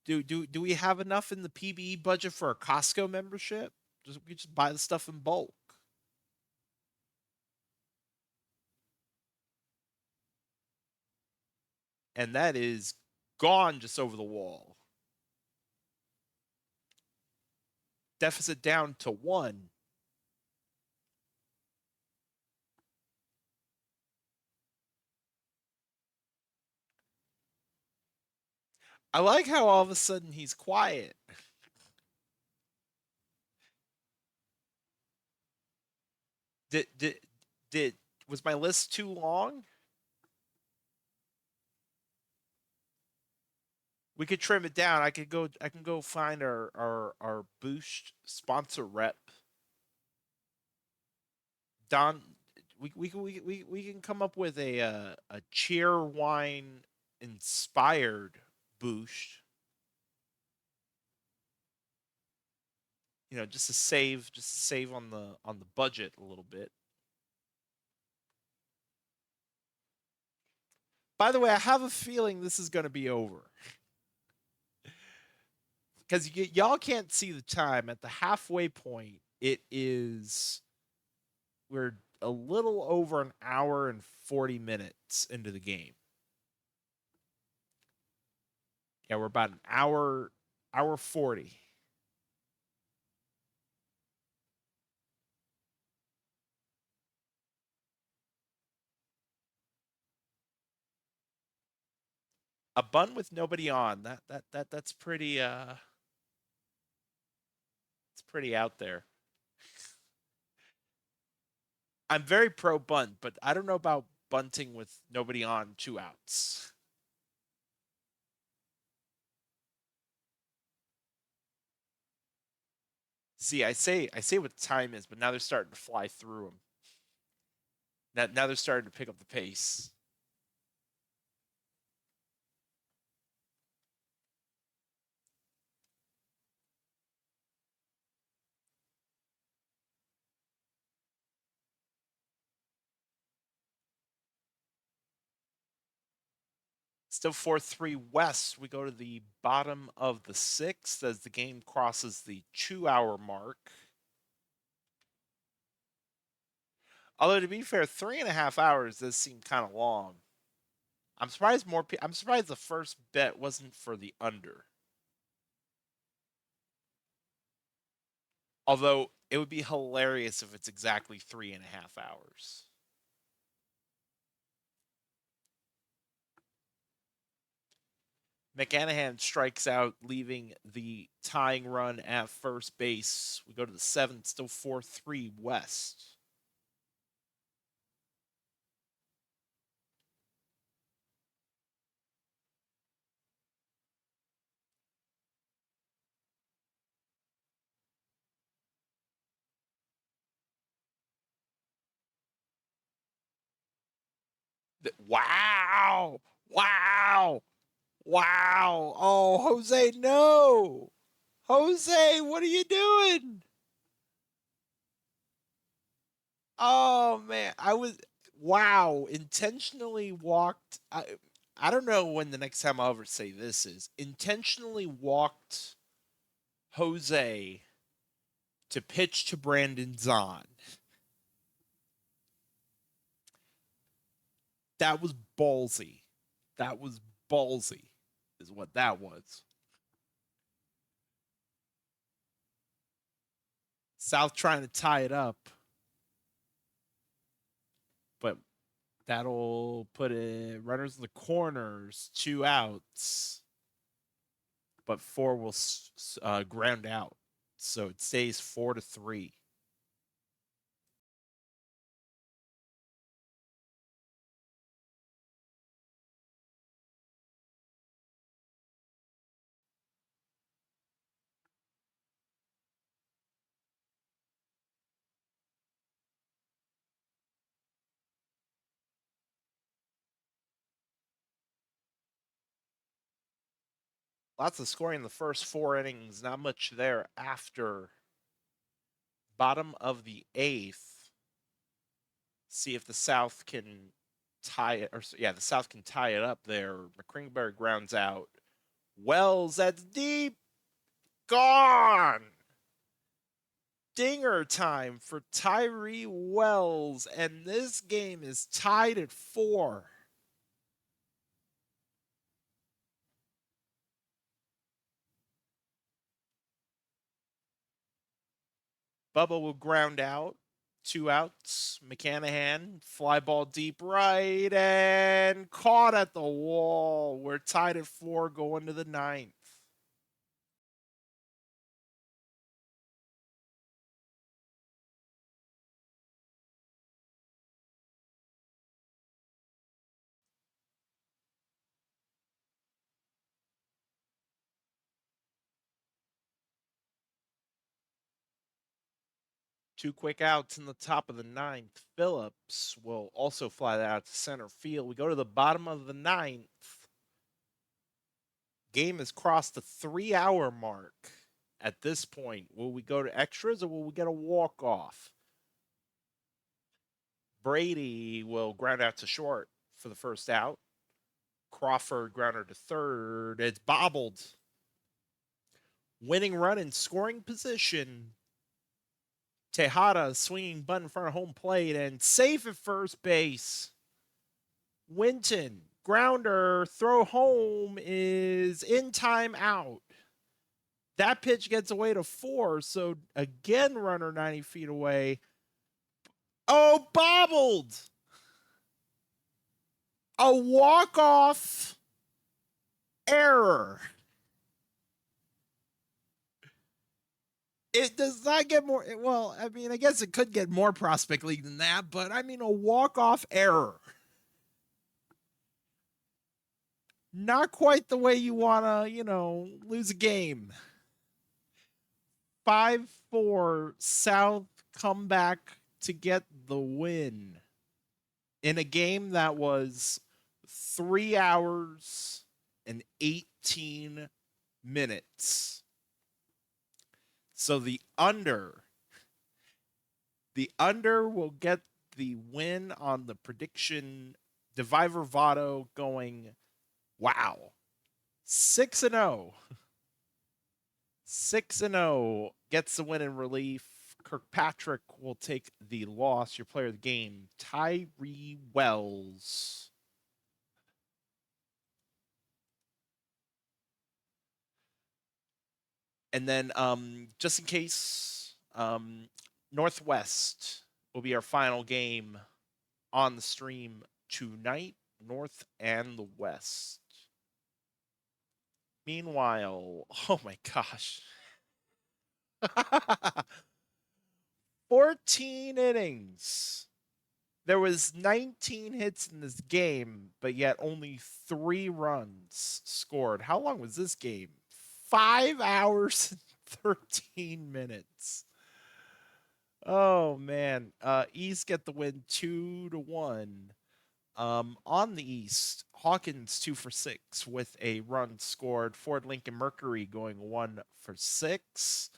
Do we have enough in the PBE budget for a Costco membership? We just buy the stuff in bulk, and that is gone just over the wall. Deficit down to one. I like how all of a sudden he's quiet. Did did did Was my list too long? We could trim it down. I can go find our boost sponsor rep. Don, we can come up with a cheer wine inspired boost. Just to save on the budget a little bit. By the way, I have a feeling this is going to be over because y'all can't see the time at the halfway point. We're a little over an hour and 40 minutes into the game. Yeah, we're about an hour 40. A bun with nobody on. That's pretty it's pretty out there. I'm very pro bunt, but I don't know about bunting with nobody on 2 outs. See, I say what the time is, but now they're starting to fly through them. Now they're starting to pick up the pace. Still 4-3 West. We go to the bottom of the sixth as the game crosses the 2 hour mark. Although to be fair, 3.5 hours does seem kind of long. I'm surprised more. I'm surprised the first bet wasn't for the under. Although it would be hilarious if it's exactly 3.5 hours. McCanahan strikes out, leaving the tying run at first base. We go to the seventh, still 4-3 West. Wow! Wow! Wow! Oh, Jose, no! Jose, what are you doing? Oh man, I was wow, intentionally walked. I don't know when the next time I'll ever say this is. Intentionally walked Jose to pitch to Brandon Zahn. That was ballsy. That was ballsy, is what that was. South trying to tie it up, but that'll put it runners in the corners, 2 outs, but four will ground out. So it stays 4-3. Lots of scoring in the first 4 innings, not much there after. Bottom of the eighth. See if the South can tie it, or yeah, the South can tie it up there. McCringberg grounds out. Wells, that's deep. Gone. Dinger time for Tyree Wells, and this game is tied at 4. Bubba will ground out. 2 outs. McCanahan, fly ball deep right, and caught at the wall. We're tied at 4 going to the ninth. Two quick outs in the top of the ninth. Phillips will also fly that out to center field. We go to the bottom of the ninth. Game has crossed the 3 hour mark. At this point, will we go to extras or will we get a walk off? Brady will ground out to short for the first out. Crawford grounder to third. It's bobbled. Winning run in scoring position. Tejada swinging bunt in front of home plate and safe at first base. Winton, grounder, throw home is in time out. That pitch gets away to 4, so again, runner 90 feet away. Oh, bobbled! A walk-off Error. It does not get more. Well, I mean, I guess it could get more prospect league than that, but I mean, a walk-off error. Not quite the way you want to, lose a game. 5-4 South come back to get the win in a game that was 3 hours and 18 minutes. So the under will get the win on the prediction. Diviver Votto going, wow, 6-0. 6-0 gets the win in relief. Kirkpatrick will take the loss. Your player of the game, Tyree Wells. And then, just in case, Northwest will be our final game on the stream tonight. North and the West. Meanwhile, oh my gosh. 14 innings. There was 19 hits in this game, but yet only 3 runs scored. How long was this game? 5 hours and 13 minutes. Oh man. East get the win 2-1. On the East, Hawkins 2 for 6 with a run scored. Ford Lincoln Mercury going 1 for 6.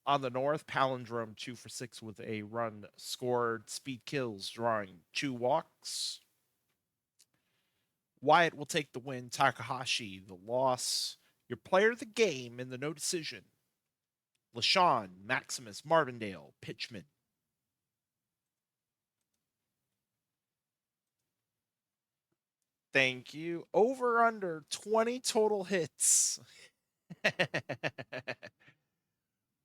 On the North, Palindrome 2 for 6 with a run scored. Speed Kills drawing 2 walks. Wyatt will take the win. Takahashi the loss. Your player of the game in the no decision, LaShawn Maximus Marvindale Pitchman. Thank you. Over under 20 total hits.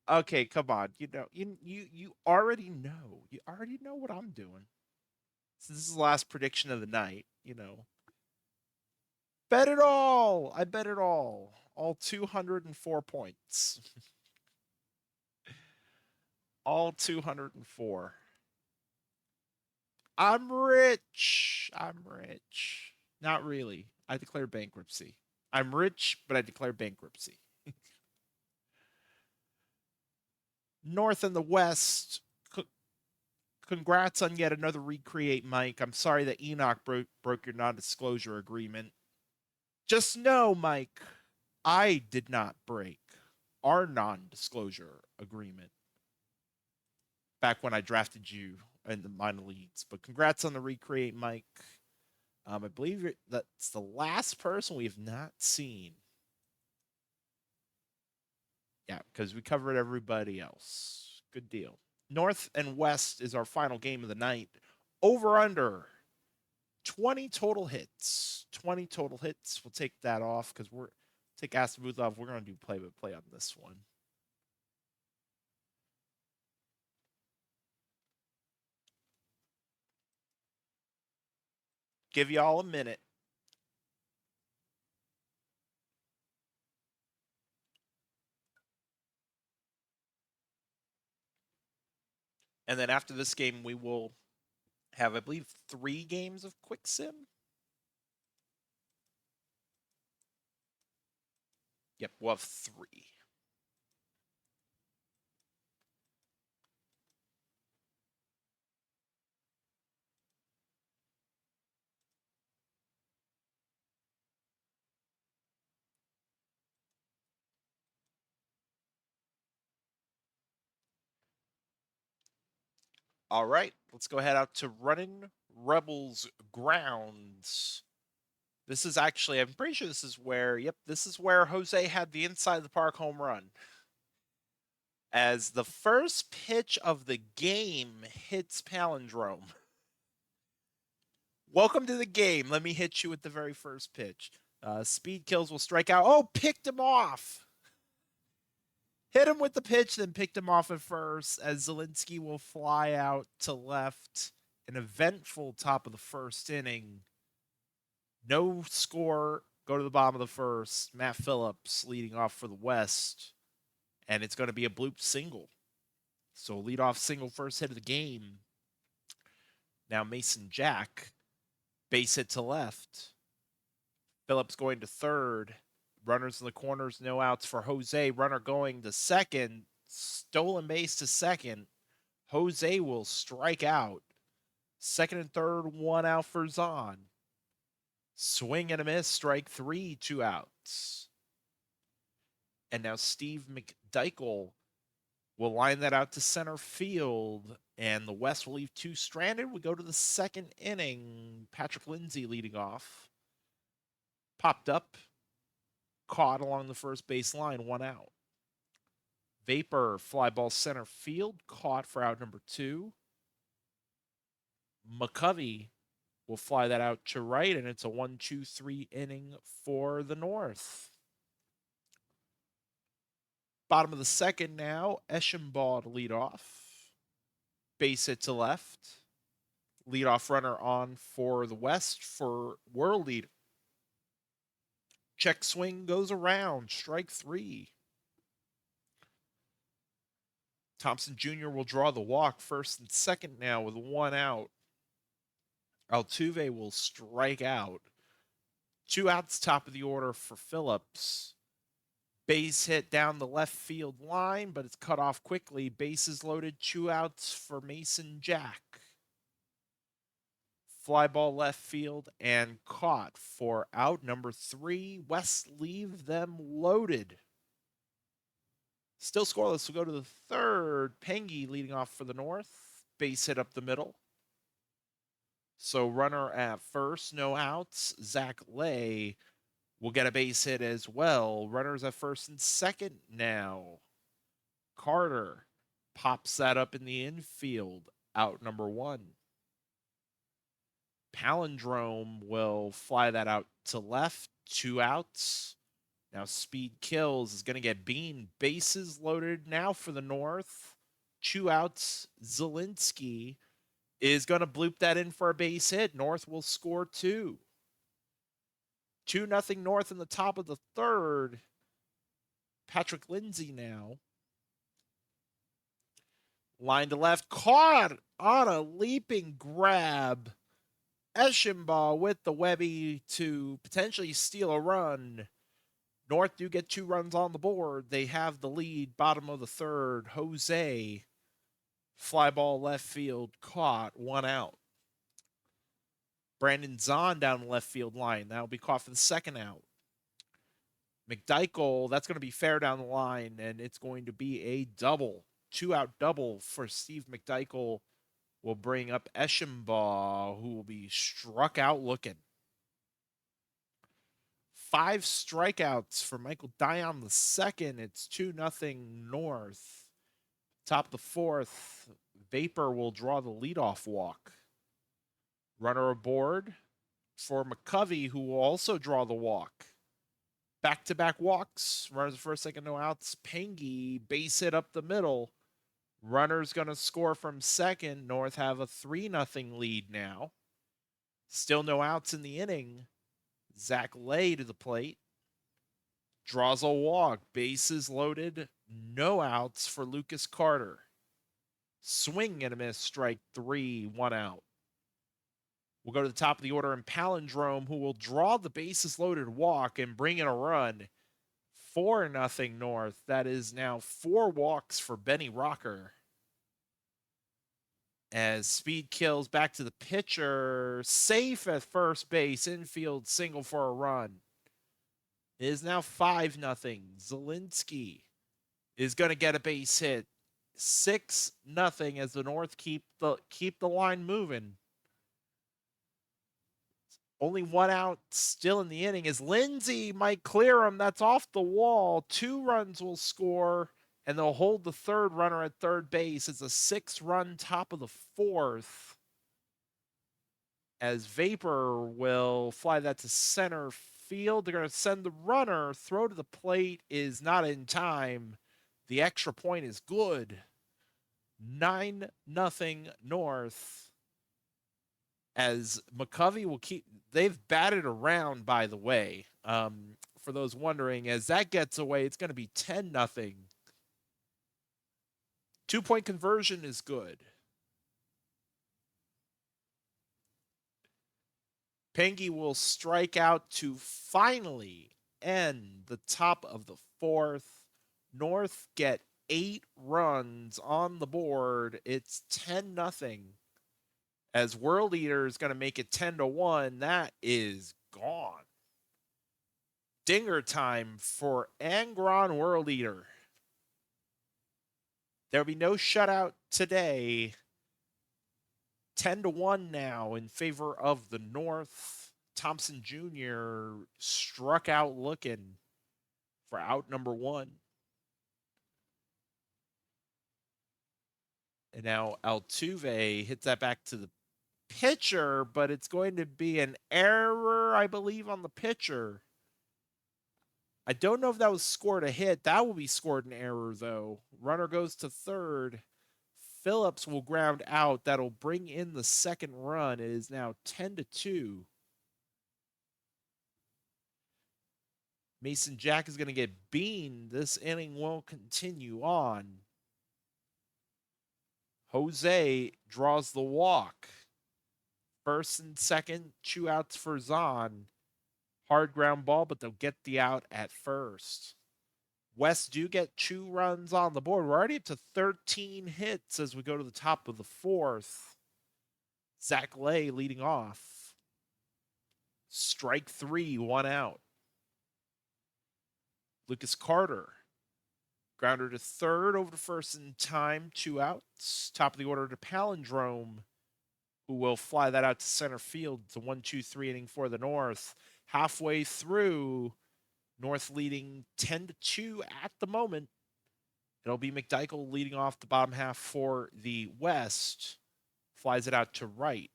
Okay, come on. You already know. You already know what I'm doing. So this is the last prediction of the night. Bet it all. I bet it all. All 204 points. All 204. I'm rich. I'm rich. Not really. I declare bankruptcy. I'm rich, but I declare bankruptcy. North and the West. Congrats on yet another recreate, Mike. I'm sorry that Enoch broke your non-disclosure agreement. Just know, Mike, I did not break our non-disclosure agreement back when I drafted you in the minor leagues. But congrats on the recreate, Mike. I believe that's the last person we have not seen. Yeah, because we covered everybody else. Good deal. North and West is our final game of the night. Over under 20 total hits. 20 total hits. We'll take that off because take Asabuth off. We're going to do play-by-play on this one. Give y'all a minute. And then after this game, we will have, I believe, 3 games of Quick Sim. Yep, we'll have 3. All right, let's go head out to Running Rebels Grounds. This is actually, I'm pretty sure this is where Jose had the inside the park home run. As the first pitch of the game hits Palindrome. Welcome to the game. Let me hit you with the very first pitch. Speed Kills will strike out. Oh, picked him off. Hit him with the pitch, then picked him off at first as Zielinski will fly out to left. An eventful top of the first inning. No score Go to the bottom of the first. Matt Phillips leading off for the West, and it's going to be a bloop single. So lead off single, first hit of the game. Now Mason Jack, base hit to left. Phillips going to third. Runners in the corners, no outs for Jose. Runner going to second. Stolen base to second. Jose will strike out. Second and third, one out for Zahn. Swing and a miss, strike three, 2 outs. And now Steve McDykel will line that out to center field, and the West will leave 2 stranded. We go to the second inning. Patrick Lindsay leading off. Popped up, caught along the first base line, 1 out. Vapor, fly ball center field, caught for out number 2. McCovey will fly that out to right, and it's a 1-2-3 inning for the North. Bottom of the second now, Eschenbaugh to lead off. Base hit to left. Leadoff runner on for the West for world leader. Check swing goes around, strike 3. Thompson Jr. will draw the walk, first and second now with 1 out. Altuve will strike out. 2 outs, top of the order for Phillips. Base hit down the left field line, but it's cut off quickly. Bases loaded, 2 outs for Mason Jack. Fly ball left field and caught for out number 3. West leave them loaded. Still scoreless. We'll go to the third. Pengi leading off for the North. Base hit up the middle. So runner at first, no outs. Zach Lay will get a base hit as well. Runners at first and second now. Carter pops that up in the infield. Out number 1. Palindrome will fly that out to left. 2 outs. Now Speed Kills is going to get Bean. Bases loaded now for the North. 2 outs. Zielinski is going to bloop that in for a base hit. North will score 2. 2-0 North in the top of the third. Patrick Lindsay now. Line to left. Caught on a leaping grab. Eschenbaugh with the Webby to potentially steal a run. North do get 2 runs on the board. They have the lead. Bottom of the third. Jose. Fly ball left field. Caught. 1 out. Brandon Zahn down the left field line. That'll be caught for the second out. McDykel, that's going to be fair down the line, and it's going to be a double. 2-out double for Steve McDykel will bring up Eschenbaugh, who will be struck out looking. 5 strikeouts for Michael Dion the second. It's 2-0 North. Top of the fourth, Vapor will draw the leadoff walk. Runner aboard for McCovey, who will also draw the walk. Back-to-back walks. Runners first, second, no outs. Pengi, base hit up the middle. Runner's going to score from second. North have a 3-0 lead now. Still no outs in the inning. Zach Lay to the plate. Draws a walk. Bases loaded. No outs for Lucas Carter. Swing and a miss. Strike 3. 1 out. We'll go to the top of the order in Palindrome, who will draw the bases loaded walk and bring in a run. 4-0 North. That is now 4 walks for Benny Rocker. As Speed Kills back to the pitcher. Safe at first base. Infield single for a run. It is now 5-0. Zielinski is going to get a base hit. 6-0 as the North keep the line moving. Only 1 out still in the inning as Lindsay might clear him. That's off the wall. 2 runs will score, and they'll hold the third runner at third base. It's a 6-run top of the fourth. As Vapor will fly that to center field. They're going to send the runner. Throw to the plate is not in time. The extra point is good. 9-0 North. as McCovey will keep. They've batted around, by the way. For those wondering, as that gets away, it's going to be 10-0. 2-point conversion is good. Pengi will strike out to finally end the top of the fourth. North get 8 runs on the board. It's 10-0. As World Eater is going to make it 10-1, that is gone. Dinger time for Angron World Eater. There'll be no shutout today. 10-1 now in favor of the North. Thompson Jr. struck out looking for out number 1. And now Altuve hits that back to the pitcher, but it's going to be an error, I believe, on the pitcher. I don't know if that was scored a hit. That will be scored an error, though. Runner goes to third. Phillips will ground out. That'll bring in the second run. It is now 10-2. Mason Jack is going to get beaned. This inning will continue on. Jose draws the walk. First and second, 2 outs for Zahn. Hard ground ball, but they'll get the out at first. West do get 2 runs on the board. We're already up to 13 hits as we go to the top of the fourth. Zach Lay leading off. Strike 3, 1 out. Lucas Carter. Grounder to third, over to first in time, 2 outs. Top of the order to Palindrome, who will fly that out to center field. It's a 1-2-3 inning for the North. Halfway through, North leading 10-2 at the moment. It'll be McDykel leading off the bottom half for the West. Flies it out to right.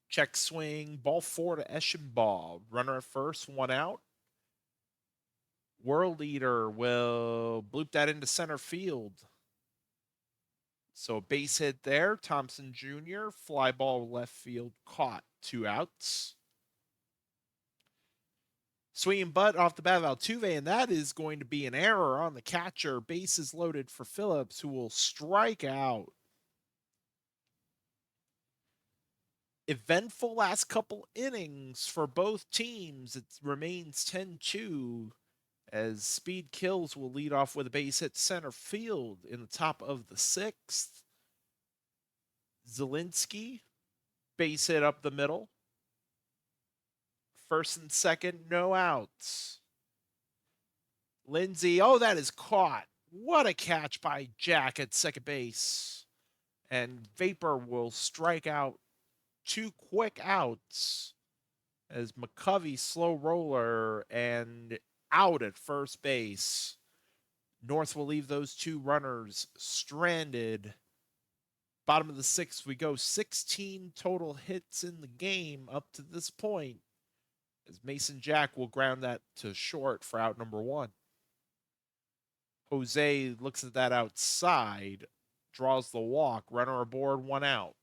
Check swing, ball 4 to Eschenbaugh. Runner at first, 1 out. World Eater will bloop that into center field. So base hit there. Thompson Jr. Fly ball left field caught. 2 outs. Swinging butt off the bat of Altuve, and that is going to be an error on the catcher. Bases loaded for Phillips, who will strike out. Eventful last couple innings for both teams. It remains 10-2 as Speed Kills will lead off with a base hit center field in the top of the 6th. Zielinski, base hit up the middle. First and second, no outs. Lindsay, oh, that is caught. What a catch by Jack at second base. And Vapor will strike out 2 quick outs as McCovey slow roller and out at first base. North will leave those 2 runners stranded. Bottom of the 6th, we go. 16 total hits in the game up to this point, as Mason Jack will ground that to short for out number 1. Jose looks at that outside, draws the walk, runner aboard, 1 out.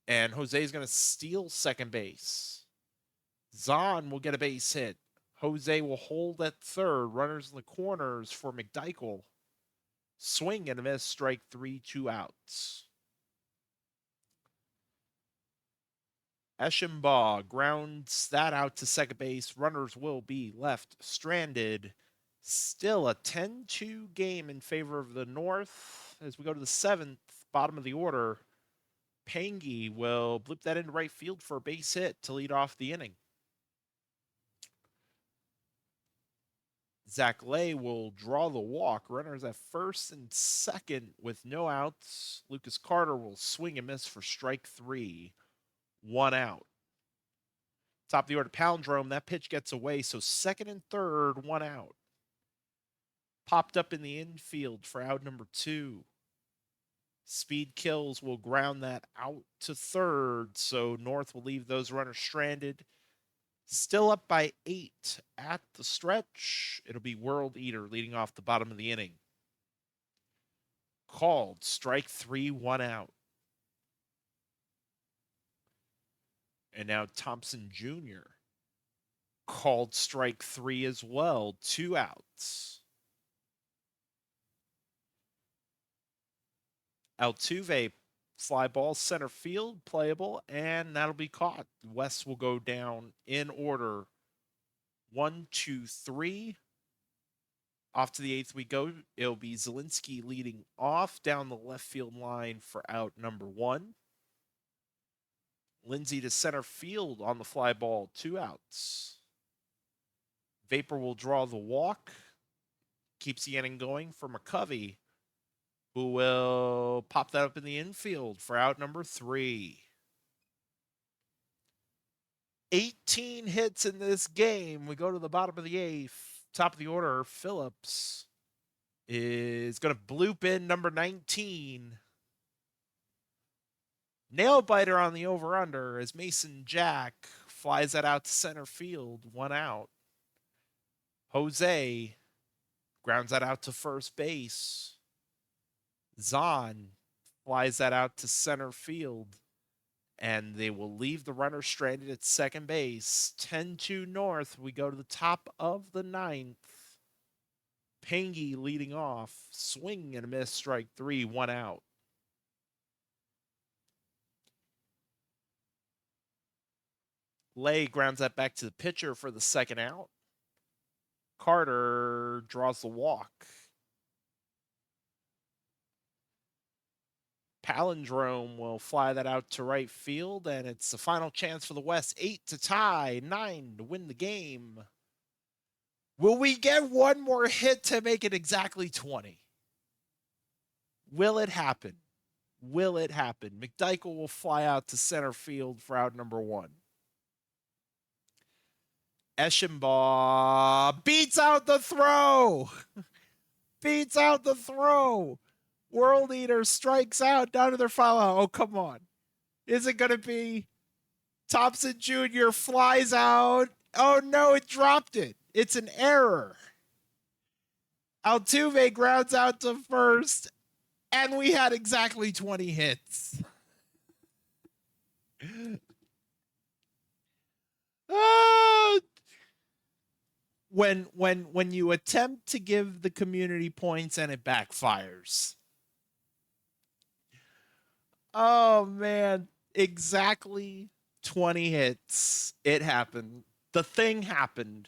And Jose is going to steal second base. Zahn will get a base hit. Jose will hold at third. Runners in the corners for McDykel. Swing and a miss, strike 3, 2 outs. Eschenbaugh grounds that out to second base. Runners will be left stranded. Still a 10-2 game in favor of the North. As we go to the 7th, bottom of the order, Pengi will bloop that into right field for a base hit to lead off the inning. Zach Lay will draw the walk. Runners at first and second with no outs. Lucas Carter will swing and miss for strike 3, 1 out. Top of the order, Palindrome. That pitch gets away, so second and third, 1 out. Popped up in the infield for out number 2. Speed Kills will ground that out to third, so North will leave those runners stranded. Still up by 8 at the stretch. It'll be World Eater leading off the bottom of the inning. Called strike 3, 1 out. And now Thompson Jr. called strike 3 as well. 2 outs. Altuve fly ball center field, playable, and that'll be caught. West will go down in order 1, 2, 3. Off to the eighth we go. It'll be Zielinski leading off down the left field line for out number 1. Lindsay to center field on the fly ball, 2 outs. Vapor will draw the walk. Keeps the inning going for McCovey, who will pop that up in the infield for out number 3. 18 hits in this game. We go to the bottom of the eighth. Top of the order, Phillips is going to bloop in number 19. Nail biter on the over-under as Mason Jack flies that out to center field. 1 out. Jose grounds that out to first base. Zahn flies that out to center field. And they will leave the runner stranded at second base. 10-2 North. We go to the top of the 9th. Pangy leading off. Swing and a miss. Strike 3. 1 out. Lay grounds that back to the pitcher for the 2nd out. Carter draws the walk. Palindrome will fly that out to right field, and it's the final chance for the West. 8 to tie, 9 to win the game. Will we get one more hit to make it exactly 20? Will it happen? Will it happen? McDykel will fly out to center field for out number 1. Eschenbaugh beats out the throw. Beats out the throw. World Eater strikes out down to their foul out. Oh, come on. Is it going to be Thompson Jr. flies out? Oh, no, it dropped it. It's an error. Altuve grounds out to first, and we had exactly 20 hits. When you attempt to give the community points and it backfires. Oh, man. Exactly 20 hits. It happened. The thing happened.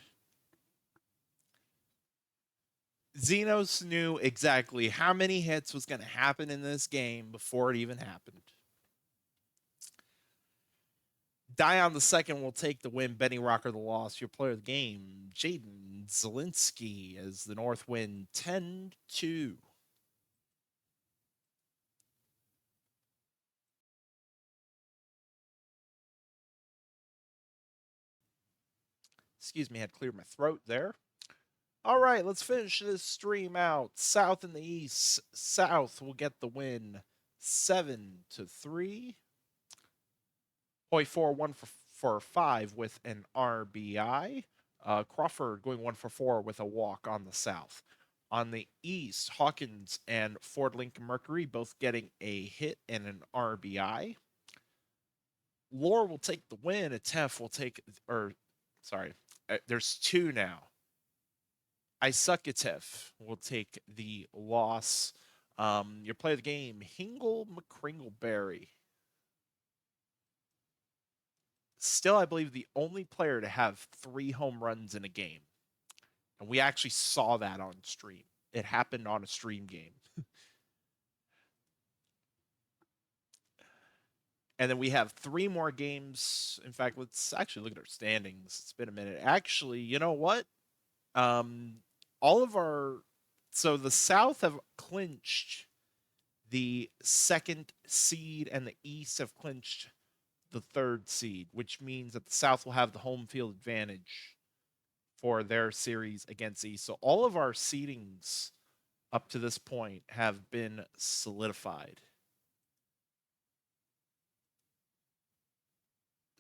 Xenos knew exactly how many hits was going to happen in this game before it even happened. Dion the second will take the win. Benny Rocker the loss. Your player of the game, Jaden Zielinski, as the North win 10-2. Excuse me, I had cleared my throat there. All right, let's finish this stream out. South and the East. South will get the win 7-3. Hoy 4 1 for 5 with an RBI. Crawford going 1 for 4 with a walk on the South. On the East, Hawkins and Ford Lincoln Mercury both getting a hit and an RBI. Lore will take the win. Atef will take, there's 2 now. Isukatef will take the loss. Your player of the game, Hingle McCringleberry. Still, I believe, the only player to have 3 home runs in a game. And we actually saw that on stream. It happened on a stream game. And then we have 3 more games. In fact, let's actually look at our standings. It's been a minute. Actually, you know what? So the South have clinched the 2nd seed, and the East have clinched the 3rd seed, which means that the South will have the home field advantage for their series against East. So all of our seedings up to this point have been solidified.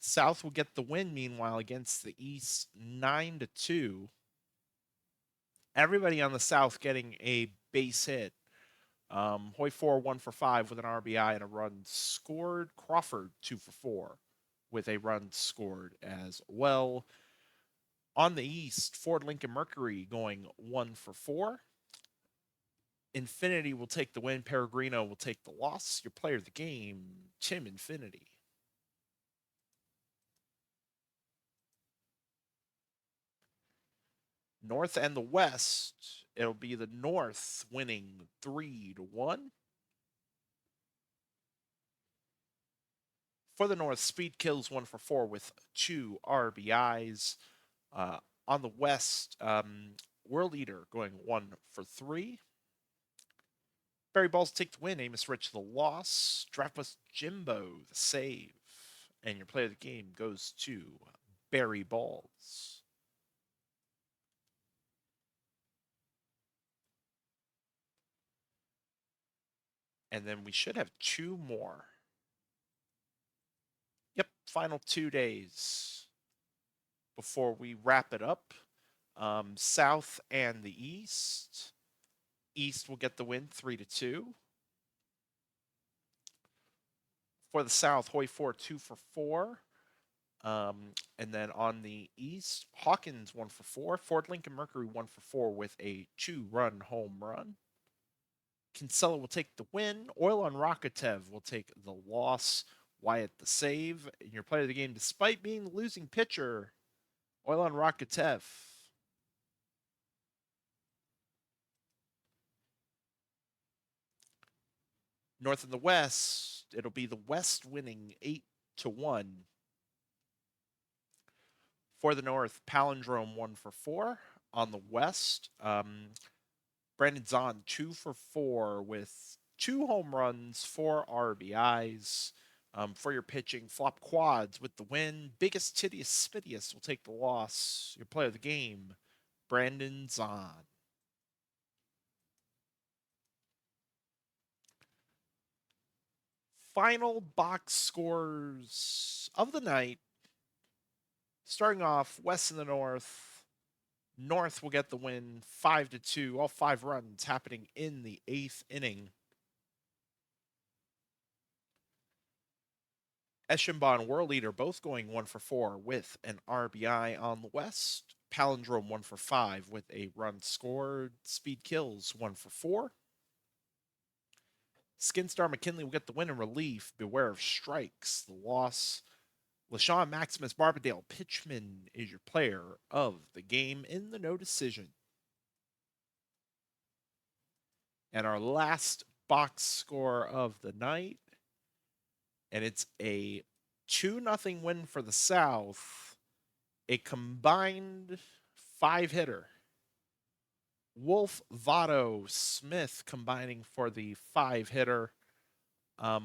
South will get the win, meanwhile, against the East 9-2. Everybody on the South getting a base hit. Hoy 4 1 for 5 with an RBI and a run scored. Crawford 2 for 4 with a run scored as well. On the East, Ford Lincoln Mercury going 1-4. Infinity will take the win. Peregrino will take the loss. Your player of the game, Tim Infinity. North and the West, it'll be the North winning 3-1. For the North, Speed Kills 1-4 with 2 RBIs. Uh, on the West, World Eater going 1-3. Barry Balls take the win. Amos Rich the loss. Draftbus Jimbo the save. And your player of the game goes to Barry Balls. And then we should have 2 more. Yep, final 2 days before we wrap it up. South and the East. East will get the win 3-2. For the South, Hoy 4 2-4. And then on the East, Hawkins 1-4. Ford Lincoln Mercury 1-4 with a 2-run home run. Kinsella will take the win. Oil on Rakatev will take the loss. Wyatt the save. And your player of the game, despite being the losing pitcher, Oil on Rakatev. North and the West, it'll be the West winning 8-1. For the North, Palindrome 1-4. On the West, Brandon Zahn 2-4 with 2 home runs, 4 RBIs. For your pitching, Flop Quads with the win. Biggest Titius Spitius will take the loss. Your player of the game, Brandon Zahn. Final box scores of the night. Starting off, West and the North. North will get the win 5-2. All 5 runs happening in the 8th inning. Eschenbaugh and World Eater both going 1-4 with an RBI on the West. Palindrome 1-5 with a run scored. Speed Kills 1-4. Skinstar McKinley will get the win in relief. Beware of Strikes, the loss. LaShawn Maximus Barbadale Pitchman is your player of the game in the no decision. And our last box score of the night, and it's a 2-0 win for the South. A combined 5-hitter. Wolf, Votto, Smith combining for the 5-hitter.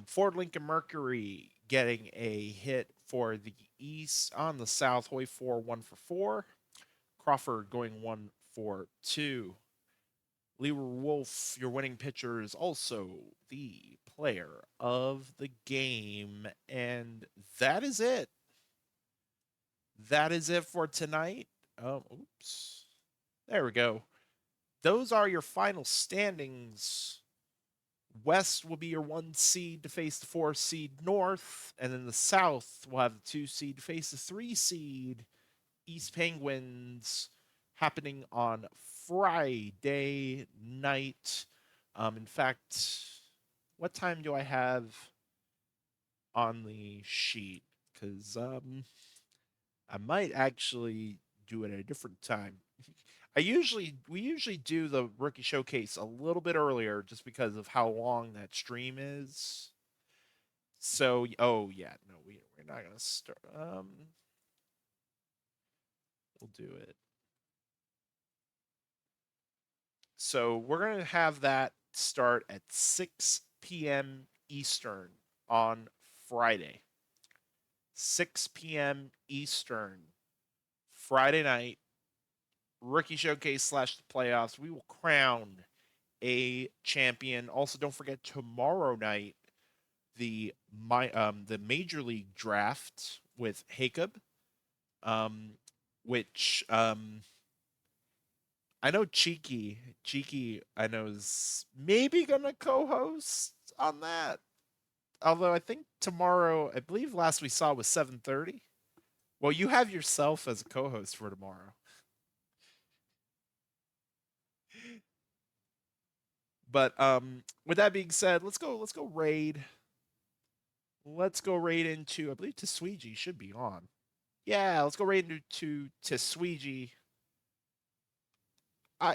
Ford Lincoln Mercury getting a hit for the East. On the South, Hoy 4 1-4. Crawford going 1-2. Leroy Wolf, your winning pitcher, is also the player of the game. And that is it. That is it for tonight. Oops. There we go. Those are your final standings. West will be your 1 seed to face the 4 seed North, and then the South will have the 2 seed to face the 3 seed East Penguins, happening on Friday night. In fact, what time do I have on the sheet? Because I might actually do it at a different time. We usually do the rookie showcase a little bit earlier just because of how long that stream is. So, oh yeah, no, we're not gonna start. We'll do it. So we're gonna have that start at 6 p.m. Eastern on Friday. 6 p.m. Eastern, Friday night. Rookie showcase / the playoffs. We will crown a champion. Also, don't forget tomorrow night the major league draft with Jacob, which I know Cheeky I know is maybe gonna co-host on that. Although I think tomorrow, I believe last we saw was 7:30. Well, you have yourself as a co-host for tomorrow. But with that being said, let's go raid. Let's go raid into, I believe Tesweegi should be on. Yeah, let's go raid into Tesweegi.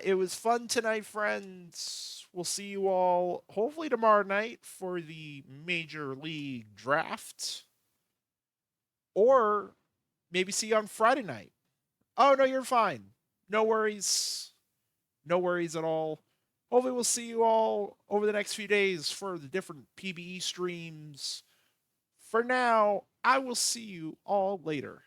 It was fun tonight, friends. We'll see you all hopefully tomorrow night for the Major League Draft. Or maybe see you on Friday night. Oh, no, you're fine. No worries. No worries at all. Hopefully, we'll see you all over the next few days for the different PBE streams. For now, I will see you all later.